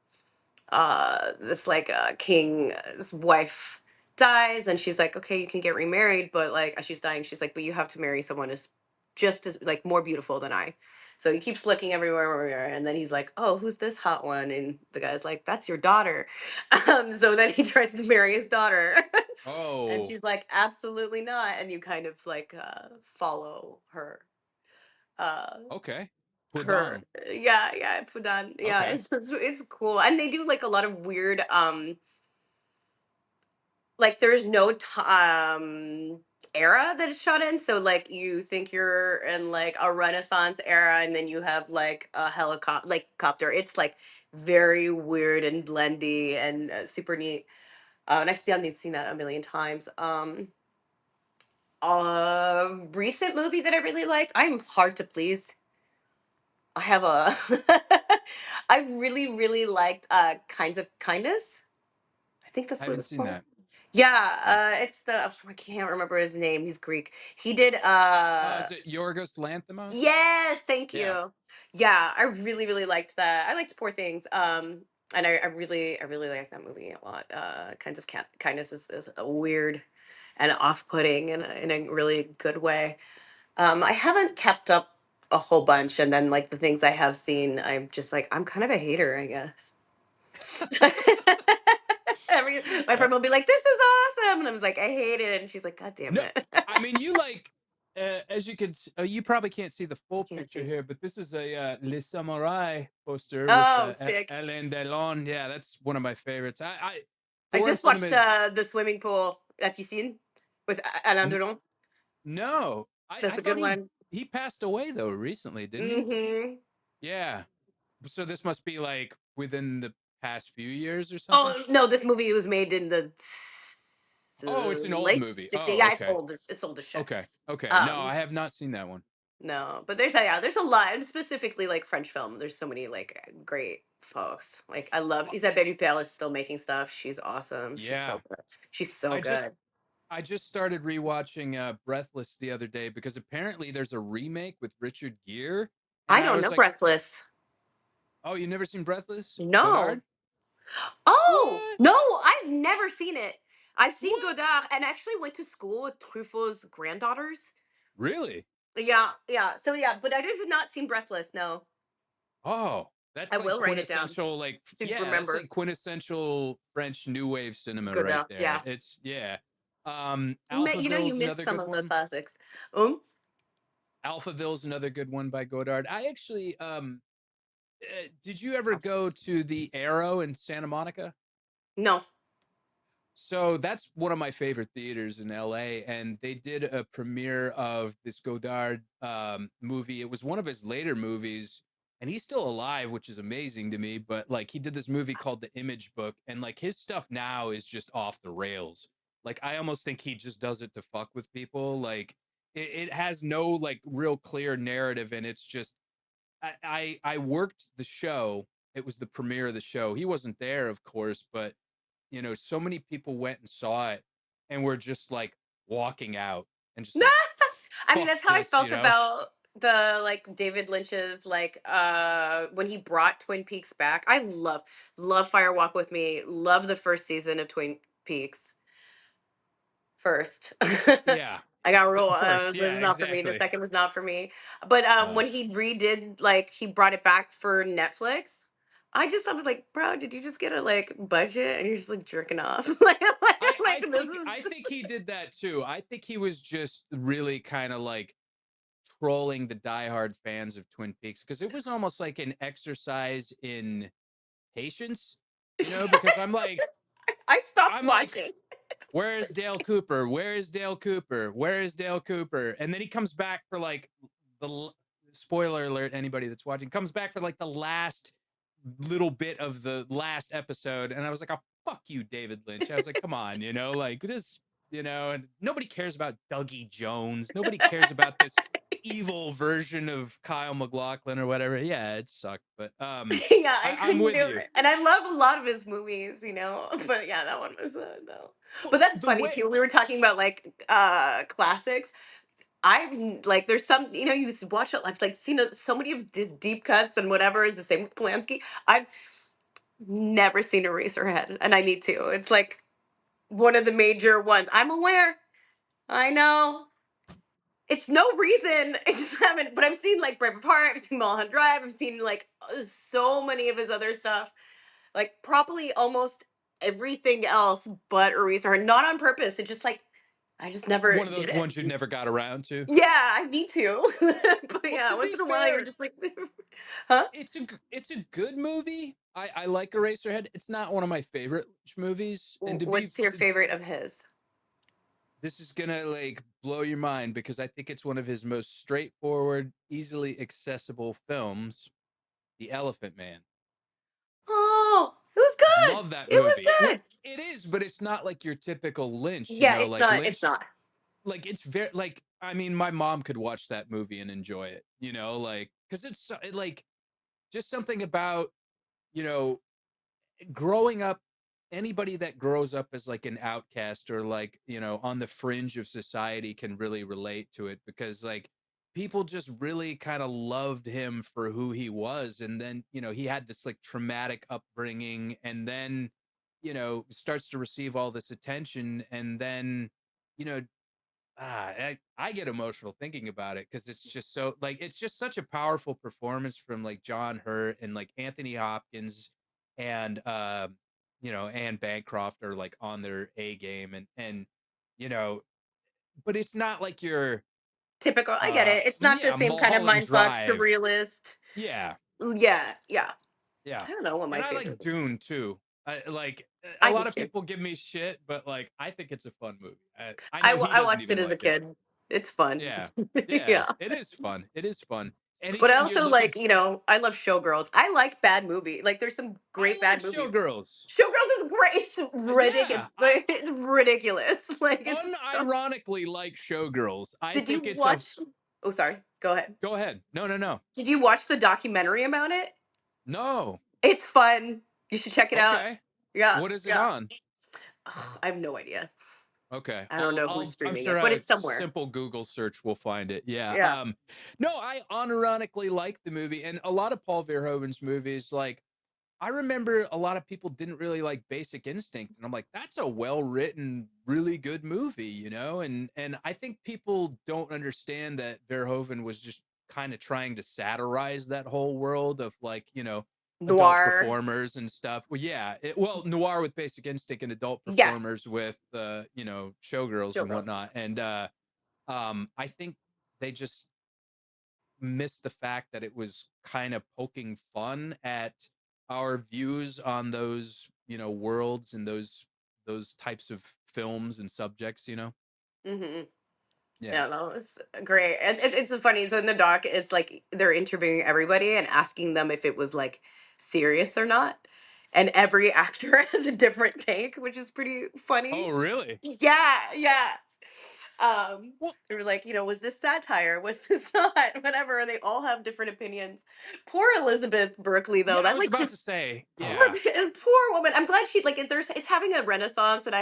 This like king's wife dies, and she's like, okay, you can get remarried, but like as she's dying, she's like, but you have to marry someone who's just as like more beautiful than I. So he keeps looking everywhere, and then he's like, oh, who's this hot one? And the guy's like, that's your daughter. So then he tries to marry his daughter. And Oh, she's like, absolutely not. And you kind of like follow uh okay. her Pudan. yeah, yeah, Fudan. Yeah, Okay. it's cool. And they do like a lot of weird like there's no era that it's shot in, so like you think you're in like a Renaissance era, and then you have like a helicopter, like copter. It's like very weird and blendy and super neat. And I've seen that a million times. A recent movie that I really liked. I'm hard to please. I have a I really, really liked Kinds of Kindness. I think I that's what it haven't was seen called. that. Yeah, Yeah. it's the I can't remember his name. He's Greek. He did Is it Yorgos Lanthimos? yes, thank Yeah. you. Yeah, I really, really liked that. I liked Poor Things. And I really like that movie a lot. Kinds of Kindness is a weird and off-putting in a really good way. I haven't kept up a whole bunch, and then like the things I have seen, I'm just like I'm kind of a hater, I guess. My Uh, friend will be like, "This is awesome," and I was like, "I hate it," and she's like, "God damn no, it!" I mean, you like, as you can, you probably can't see the I full can't picture see. here, but this is a Les Samurai poster with Oh, sick! Alain Delon. Yeah, that's one of my favorites. I foreign just watched cinema. the swimming pool. Have you seen with Alain N- Delon? no, That's I a good thought one. he passed away though recently, didn't he? Hmm. Yeah. So this must be like within the past few years or something. Oh no, this movie was made in the Oh, it's an old late movie. 60s. Oh, Yeah, it's okay. old. It's old as shit. Okay. Okay. No, Um, I have not seen that one. No, but there's a lot, and specifically like French film. There's so many like great folks. Like I love Isabelle Huppert is still making stuff. She's awesome. She's Yeah. so good. She's so I just good. I just started rewatching Breathless the other day because apparently there's a remake with Richard Gere, and I I don't was know like, Breathless. "Oh, you never seen Breathless? No. Godard? Oh What? no, I've never seen it. I've seen What? Godard and actually went to school with Truffaut's granddaughters. Really? Yeah, yeah. So yeah, but I have not seen Breathless. No, Oh, I that's like will write it down quintessential like to yeah, that's remember like quintessential French new wave cinema right Godard. there. Yeah, It's yeah. you Alphaville's missed another some good of the one. classics. Alphaville's another good one by Godard. I actually did you ever go to the Arrow in Santa Monica? No. So that's one of my favorite theaters in LA, and they did a premiere of this Godard movie. It was one of his later movies, and he's still alive, which is amazing to me. But like, he did this movie called The Image Book, and like his stuff now is just off the rails. Like, I almost think he just does it to fuck with people. Like, it has no like real clear narrative, and it's just I worked the show. It was the premiere of the show. He wasn't there, of course, but so many people went and saw it and were just like walking out and just like, I mean, fuck that's how I this, felt about the like David Lynch's like when he brought Twin Peaks back. I love Fire Walk with Me. Love the first season of Twin Peaks. First. Yeah. I got real First, it yeah, was not for me. The exactly. second was not for me. But Uh, when he redid like he brought it back for Netflix, I was like, bro, did you just get a like budget and you're just like jerking off? I Like this think is I just think he did that too. I think he was just really kind of like trolling the diehard fans of Twin Peaks because it was almost like an exercise in patience, because I stopped I'm like, watching. where is Dale Cooper? Where is Dale Cooper? Where is Dale Cooper? And then he comes back for like the spoiler alert, anybody that's watching, comes back for like the last little bit of the last episode. And I was like, oh, fuck you, David Lynch. I was like, come on, like this, and nobody cares about Dougie Jones. Nobody cares about this evil version of Kyle MacLachlan or whatever. Yeah, it sucked. But Yeah, I I'm couldn't with do you. it. And I love a lot of his movies, But yeah, that one was no. But Well, that's the funny way too. We were talking about like classics. Like there's some you watch it like seen so many of these deep cuts and whatever is the same with Polanski. I've never seen Eraserhead, and I need to. It's like one of the major ones. I'm aware. I know. It's no reason. I just haven't. But I've seen like Brave of Heart. I've seen Mulholland Drive. I've seen like so many of his other stuff. Like probably almost everything else but Eraserhead. Not on purpose. It just like I just never one of did those it. ones you never got around to. Yeah, I need to. But Well, yeah, to once be in a while you're fair, just like, huh? it's a good movie. I like Eraserhead. It's not one of my favorite movies, and What's your favorite of his? this is gonna like blow your mind because I think it's one of his most straightforward, easily accessible films, The Elephant Man. Oh, it was good. Love that It was movie. Well, good. it is, but it's not like your typical Lynch. Yeah, it's Like not. It's Lynch, not. like it's very like I mean, my mom could watch that movie and enjoy it. Like because like just something about you know growing up, anybody that grows up as like an outcast or like on the fringe of society can really relate to it because like people just really kind of loved him for who he was, and then he had this like traumatic upbringing, and then starts to receive all this attention, and then you know I get emotional thinking about it because it's just so like it's just such a powerful performance from like John Hurt and like Anthony Hopkins and Anne Bancroft are like on their A game, and you know but it's not like your Typical. I get it. It's not the yeah, same kind of Mulholland mindfuck, Drive. surrealist. Yeah, Yeah, yeah. yeah. I don't know what And my I like favorite is. Dune too. I like a I do lot of too. people give me shit, but like I think it's a fun movie. I know he I doesn't watched it even as a like it. kid. It's fun. Yeah. Yeah. Yeah. It is fun. It is fun. But I Anything you're also looking like, I love Showgirls. I like bad movie. Like there's some I great like bad movies. Showgirls. Showgirls is great. It's ridiculous. Yeah. I It's ridiculous. Like it's so... unironically like Showgirls. I Did you think it's a watch Oh, sorry. Go ahead. go ahead. No, no, no. Did you watch the documentary about it? No. It's fun. You should check it out. Okay. Yeah, What is it yeah. on? Ugh, I have no idea. Okay. I don't know who's I'm streaming sure it, but a it's somewhere. simple Google search will find it. Yeah. Yeah. No, I unironically like the movie, and a lot of Paul Verhoeven's movies like I remember a lot of people didn't really like Basic Instinct, and I'm like, that's a well-written, really good movie, And I think people don't understand that Verhoeven was just kind of trying to satirize that whole world of like, adult Noir. performers and stuff. Well, yeah, well, noir with Basic Instinct and adult Yeah. performers with showgirls and Showgirls. whatnot. And I think they just missed the fact that it was kind of poking fun at our views on those worlds and those types of films and subjects, you know? Hmm. Yeah. Yeah, that was great. It's so funny. So in the doc, it's like they're interviewing everybody and asking them if it was like serious or not. And every actor has a different take, which is pretty Oh, funny. really? Yeah, yeah. Well, They were like, was this satire? Was this not? Whatever. They all have different opinions. Poor Elizabeth Berkley, though. yeah, I That was like about to just say, poor, yeah. poor woman. I'm glad she like it's having a renaissance, and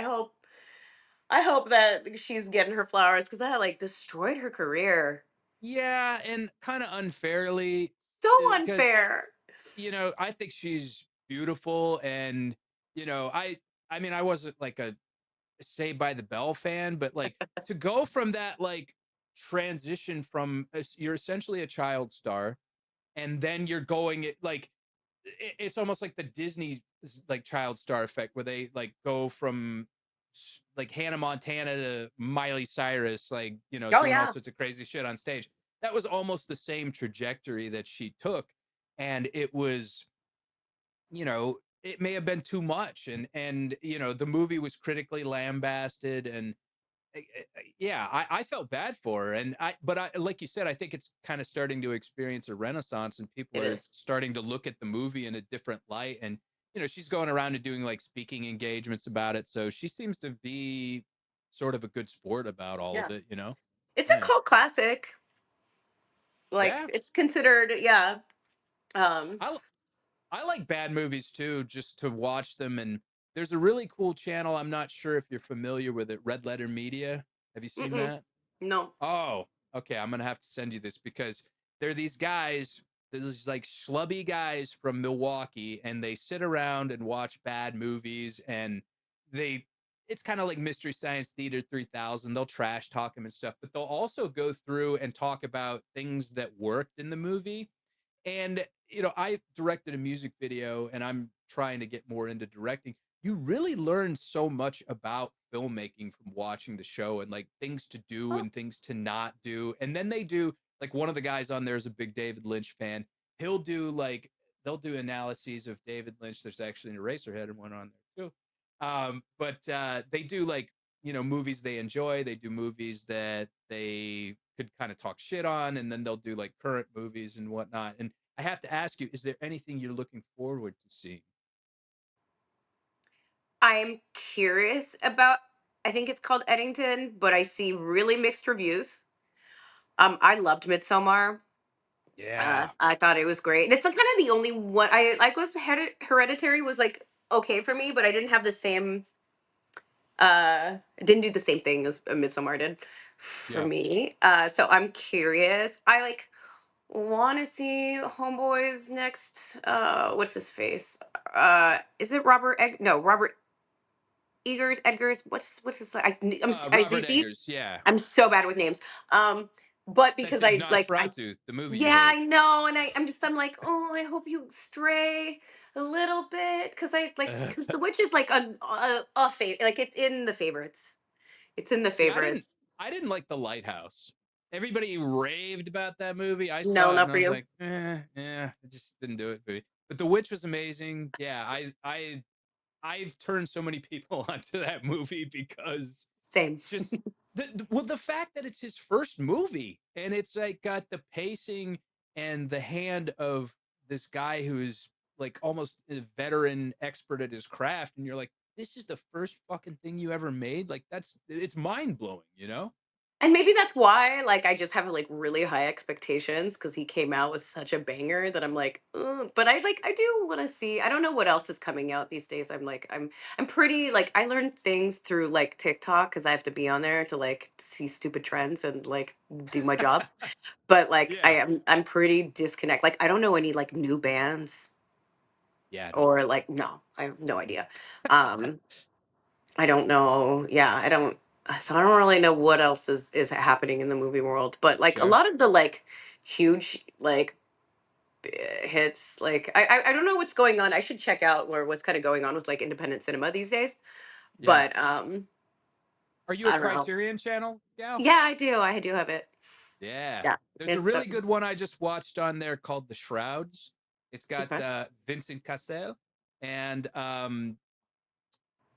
I hope that she's getting her flowers because that like destroyed her career. Yeah, and kind of unfairly So because unfair. I think she's beautiful and I mean I wasn't like a Saved by the Bell fan, but like to go from that like transition from you're essentially a child star and then you're going like it's almost like the Disney like child star effect where they like go from like Hannah Montana to Miley Cyrus, like, Oh doing all yeah, sorts of crazy shit on stage. That was almost the same trajectory that she took. And it was, it may have been too much. And the movie was critically lambasted. And yeah, I felt bad for her, but I, like you said, I think it's kind of starting to experience a renaissance, and people it are is. starting to look at the movie in a different light. And she's going around and doing like speaking engagements about it, so she seems to be sort of a good sport about all of Yeah, it. it's a Yeah, cult classic. Like yeah. it's considered. Yeah. Um. I I like bad movies too, just to watch them. And there's a really cool channel. I'm not sure if you're familiar with it. Red Letter Media. Have you seen Mm-mm, that? no. Oh, okay. I'm gonna have to send you this because they're these guys, these like schlubby guys from Milwaukee, and they sit around and watch bad movies, and they it's kind of like Mystery Science Theater 3000. They'll trash talk them and stuff, but they'll also go through and talk about things that worked in the movie. And I directed a music video, and I'm trying to get more into directing. You really learn so much about filmmaking from watching the show, and like things to do Oh, and things to not do. And then they do, like, one of the guys on there is a big David Lynch fan. He'll do like they'll do analyses of David Lynch. There's actually an Eraserhead and one on there too. But they do like movies they enjoy. They do movies that they could kind of talk shit on, and then they'll do like current movies and whatnot. And I have to ask you, is there anything you're looking forward to seeing? I'm curious about. I think it's called Eddington, but I see really mixed reviews. I loved Midsommar. Yeah. I thought it was great. And it's like kind of the only one I like was Hereditary was like okay for me, but I didn't have the same didn't do the same thing as Midsommar did for Yeah. me. So I'm curious. I like want to see Homeboy's next what's his face? Is it Robert Edgars. What's his you Robert see? Eggers. Yeah. I'm so bad with names. But That because did I Nosferatu, the movie you yeah, hate. I know, and I'm like, oh, I hope you stray a little bit because I like because The Witch is like a favorite, like it's in the favorites. It's in the See, I didn't favorites. I didn't like The Lighthouse. Everybody raved about that movie. I No, saw it and not I for was you. like, it just didn't do it for me. But The Witch was amazing. Yeah, I've turned so many people onto that movie because Same. just the fact that it's his first movie, and it's like got the pacing and the hand of this guy who's like almost a veteran expert at his craft, and you're like, this is the first fucking thing you ever made. Like, it's mind blowing. And maybe that's why, like, I just have like really high expectations because he came out with such a banger that I'm like, ugh. But I do want to see. I don't know what else is coming out these days. I'm pretty like I learn things through like TikTok because I have to be on there to like see stupid trends and like do my job. But like Yeah. I'm pretty disconnect. Like I don't know any like new bands Yeah, no or idea. like no, I have no idea. Um, I don't know. Yeah, I don't. So I don't really know what else is happening in the movie world. But like a Sure. lot of the like huge like hits, like I don't know what's going on. I should check out where what's kind of going on with like independent cinema these days. Yeah. But Are you a I don't know. Criterion channel gal? Yeah, I do. I do have it. Yeah. Yeah, There's a it's really good one I just watched on there called The Shrouds. It's got okay. Vincent Cassel and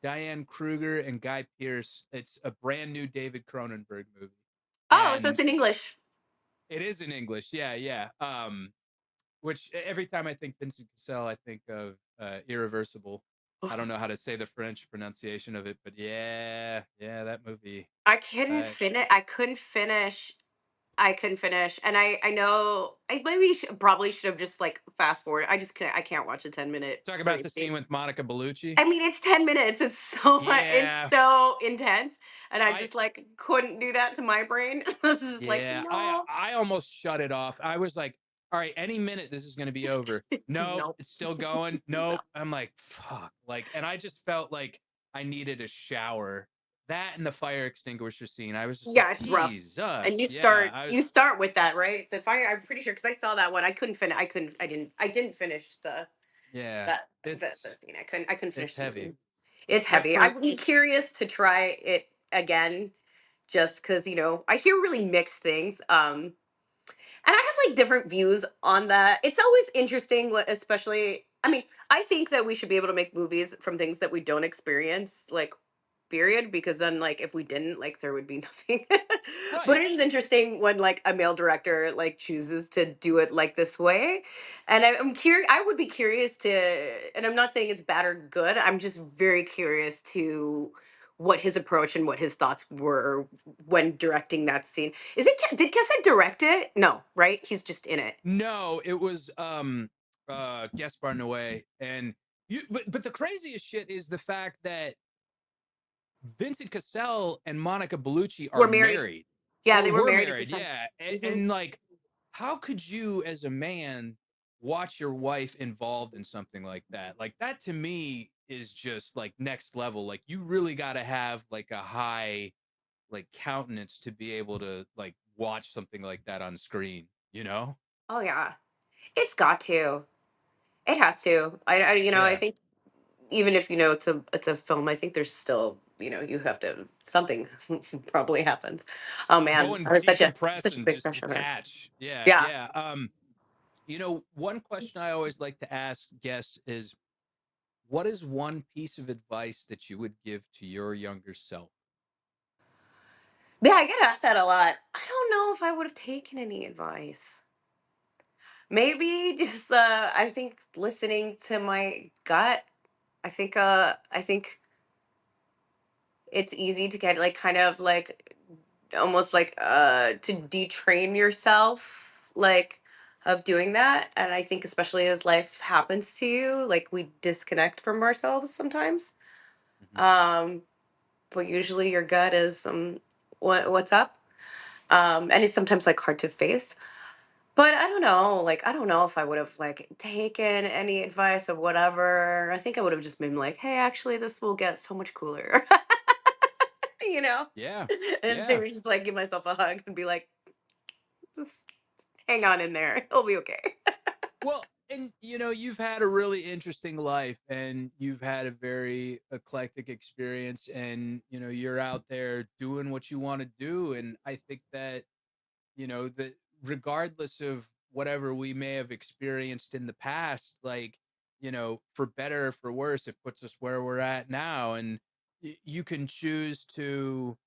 Diane Kruger and Guy Pearce. It's a brand new David Cronenberg movie, Oh, so and it's in English. it is in English. Yeah, yeah. Which every time I think Vincent Cassel, I think of Irreversible. I don't know how to say the French pronunciation of it, but yeah, yeah, that movie. I couldn't Uh, finish. I couldn't finish. I couldn't finish, and I know I maybe probably should have just like fast forward. I just can't. I can't watch a 10 minute talk about rape the scene. scene with Monica Bellucci. I mean, it's 10 minutes. It's so it's Yeah, so intense, and I I just like couldn't do that to my brain. I was just like, yeah, no, I almost shut it off. I was like, all right, any minute this is going to be over. Nope, nope, it's still going. no. Nope. I'm like, fuck. Like, and I just felt like I needed a shower. That and the fire extinguisher scene. I was just like, Yeah, it's rough. And Jesus. Yeah, I you start with that, right? The fire. I'm pretty sure because I saw that one. I couldn't finish. I couldn't. I didn't finish yeah. that the It's scene. I couldn't it's finish the heavy. movie. It's But heavy. for I'm curious to try it again, just because I hear really mixed things. And I have like different views on that. It's always interesting, especially. I mean, I think that we should be able to make movies from things that we don't experience, like period, because then like if we didn't, like there would be nothing. But right. it is interesting when like a male director like chooses to do it like this way. And I'm curious, I would be curious to, and I'm not saying it's bad or good, I'm just very curious to what his approach and what his thoughts were when directing that scene. Did Kesset direct it? No, right? He's just in it. No, it was Gaspar Noé, and you but the craziest shit is the fact that Vincent Cassel and Monica Bellucci are We're married. married Yeah, or they were were married at the married, time. yeah. And, Hmm. and like, how could you, as a man, watch your wife involved in something like that? Like, that to me is just like next level. Like, you really got to have like a high like countenance to be able to like watch something like that on screen, you know? Oh yeah, it's got to. It has to. I Yeah. think even if it's a film, I think there's still you have to something probably happens. Oh Go man, and I was decompress such a and big just crush on her. detach. Yeah, Yeah. yeah. One question I always like to ask guests is, what is one piece of advice that you would give to your younger self? Yeah, I get asked that a lot. I don't know if I would have taken any advice. Maybe just I think listening to my gut. I think it's easy to get like kind of like almost like to detrain yourself like of doing that. And I think especially as life happens to you, like we disconnect from ourselves sometimes. Mhm. Um but usually your gut is what's up. And it's sometimes like hard to face. But I don't know, like I don't know if I would have like taken any advice or whatever. I think I would have just been like, hey, actually this will get so much cooler. you know? Yeah, And just yeah. maybe just like give myself a hug and be like, just hang on in there. It'll be okay. Well, and you've had a really interesting life and you've had a very eclectic experience, and you're out there doing what you want to do. And I think that that regardless of whatever we may have experienced in the past, like, for better or for worse, it puts us where we're at now. And you can choose to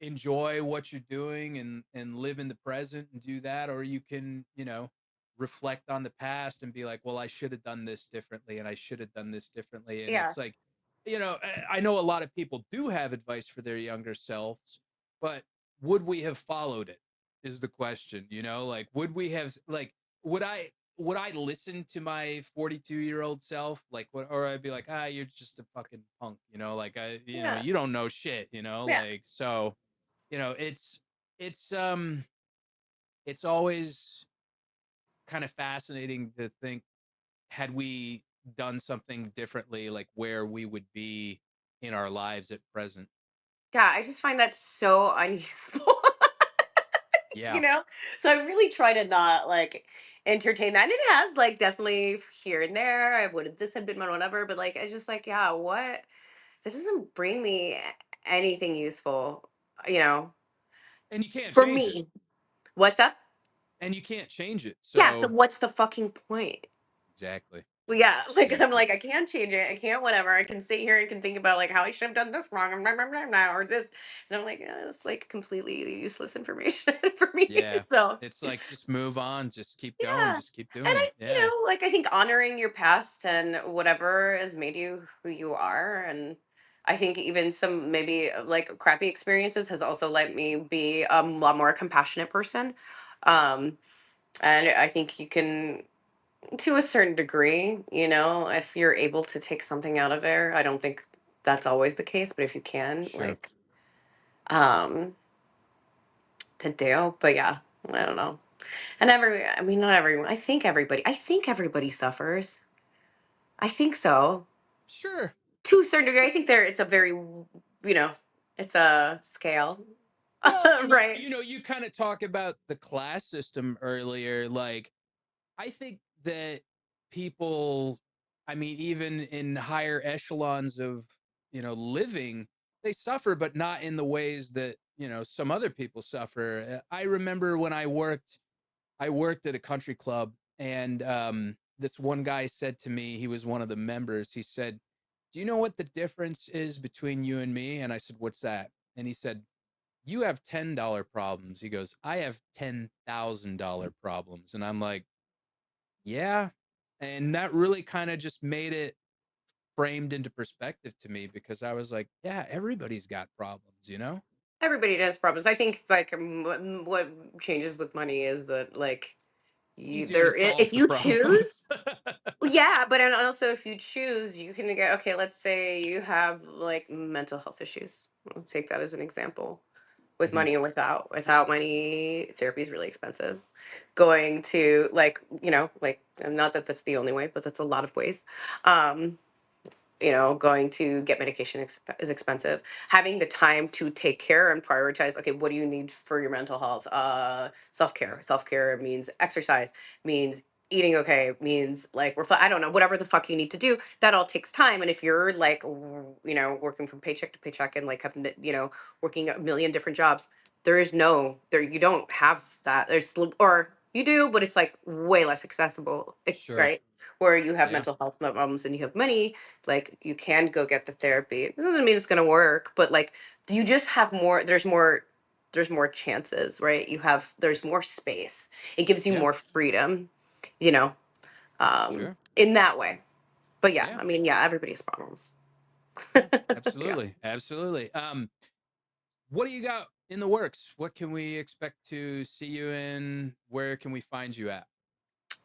enjoy what you're doing and live in the present and do that, or you can reflect on the past and be like, well, I should have done this differently and I should have done this differently. And Yeah. it's like, I know a lot of people do have advice for their younger selves, but would we have followed it is the question. Like, would we have, like, would I listen to my 42-year-old self, like, what, or I'd be like, you're just a fucking punk, like, Yeah. you don't know shit, Yeah. like. So it's it's always kind of fascinating to think, had we done something differently, like where we would be in our lives at present. Yeah. I just find that so unuseful. Yeah. So I really try to not like entertain that. And it has like definitely here and there. I would have this had been my whatever, but like it's just like, yeah, what this doesn't bring me anything useful, you know, And you can't for change it. me. What's up? And you can't change it. Yeah, so So what's the fucking point? exactly. Yeah, like I'm Gotcha. like I can't change it. I can't whatever. I can sit here and can think about like how I should have done this wrong or this, and I'm like it's like completely useless information for me. Yeah. So It's like just move on, just keep going, yeah, and just keep doing it. Yeah. like I think honoring your past and whatever has made you who you are, and I think even some maybe like crappy experiences has also let me be a lot more compassionate person. Um, and I think you can to a certain degree, if you're able to take something out of there. I don't think that's always the case, but if you can, Sure. like, um, to do, but yeah, I don't know. And I mean, not everyone. I think everybody suffers. I think so. Sure. To a certain degree, I think it's a very, it's a scale, Well, and right? you kind of talk about the class system earlier. Like, I think that people, I mean, even in higher echelons of, living, they suffer, but not in the ways that, some other people suffer. I remember when I worked at a country club, and this one guy said to me, he was one of the members, he said, "Do you know what the difference is between you and me?" And I said, "What's that?" And he said, "You have $10 problems." He goes, "I have $10,000 problems." And I'm like, yeah. And that really kind of just made it framed into perspective to me, because I was like, yeah, everybody's got problems. Everybody has problems. I think like what changes with money is that like Easier to solve if the you problem. choose. Yeah, but and also if you choose, you can get okay. Let's say you have like mental health issues. I'll take that as an example. With Mhm. money and without money, therapy is really expensive. Going to like like and not that that's the only way, but that's a lot of ways. Um, going to get medication is expensive. Having the time to take care and prioritize, okay, what do you need for your mental health? Self-care. Self-care means exercise, means eating okay, means like I don't know, whatever the fuck you need to do. That all takes time. And if you're like, working from paycheck to paycheck and like having to, working a million different jobs, you don't have that. Or you do, but it's like way less accessible, Sure. right? Where you have Yeah. mental health problems and you have money, like you can go get the therapy. It doesn't mean it's going to work, but like you just have more there's more chances, right? There's more space. It gives you Yeah. more freedom, you know, Sure. in that way. But yeah, Yeah. I mean, yeah, everybody has problems. Yeah. Yeah. Absolutely. Absolutely. What do you got in the works? What can we expect to see you in? Where can we find you at?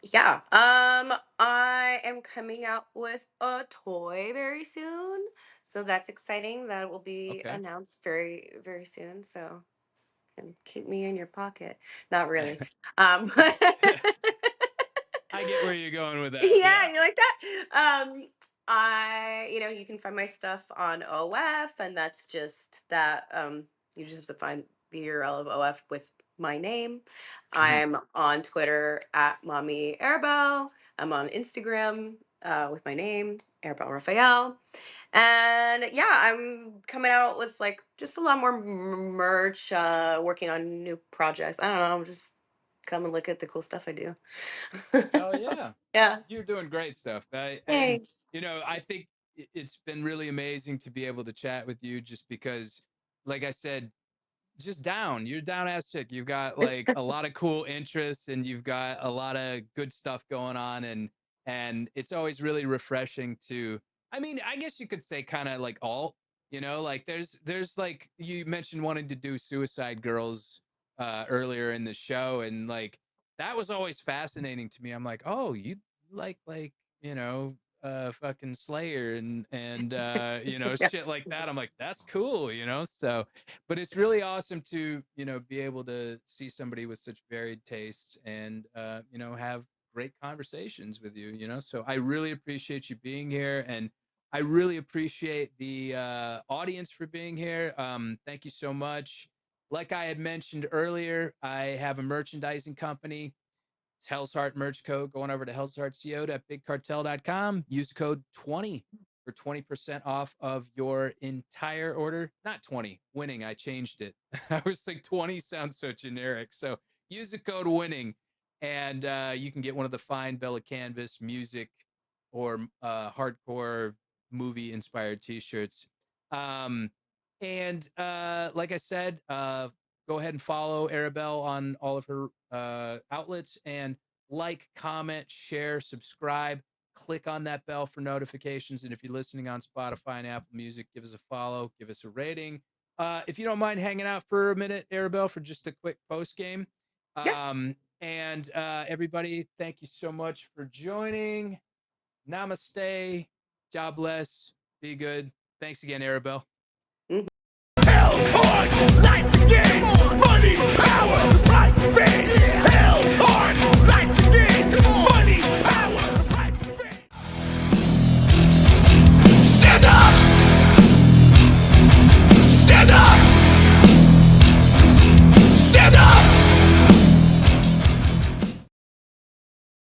Yeah. I am coming out with a toy very soon. So that's exciting. That will be Okay. announced very, very soon. So and keep me in your pocket. Not really. But I get where you're going with that. yeah, Yeah. you like that? You can find my stuff on OF, and that's just that. You just have to find the URL of OF with my name. Mhm. I'm on Twitter at Mommy Arabelle. I'm on Instagram with my name, Arabelle Raphael. And yeah, I'm coming out with like just a lot more merch, working on new projects. I don't know, just come and look at the cool stuff I do. Hell yeah. Yeah, You're doing great stuff. And thanks. I think it's been really amazing to be able to chat with you, just because, like I said, just down. You're down ass chick. You've got like a lot of cool interests, and you've got a lot of good stuff going on, and it's always really refreshing to, I mean, I guess you could say kind of like like there's like, you mentioned wanting to do Suicide Girls earlier in the show, and like that was always fascinating to me. I'm like, "Oh, you like, fucking Slayer and Yeah. shit like that." I'm like, "That's cool." So, but it's really awesome to be able to see somebody with such varied tastes, and have great conversations with you. So I really appreciate you being here, and I really appreciate the audience for being here. Thank you so much. Like I had mentioned earlier, I have a merchandising company. It's Hell's Heart merch code. Going over to hellsheartco.bigcartel.com. Use code 20 for 20% off of your entire order. Not 20, winning. I changed it. I was like, 20 sounds so generic. So use the code winning, and you can get one of the fine Bella Canvas music or hardcore movie inspired t-shirts. Um, and like I said, go ahead and follow Arabelle on all of her outlets, and like, comment, share, subscribe. Click on that bell for notifications. And if you're listening on Spotify and Apple Music, give us a follow, give us a rating. If you don't mind hanging out for a minute, Arabelle, for just a quick post game. Yeah. And everybody, thank you so much for joining. Namaste. God bless. Be good. Thanks again, Arabelle.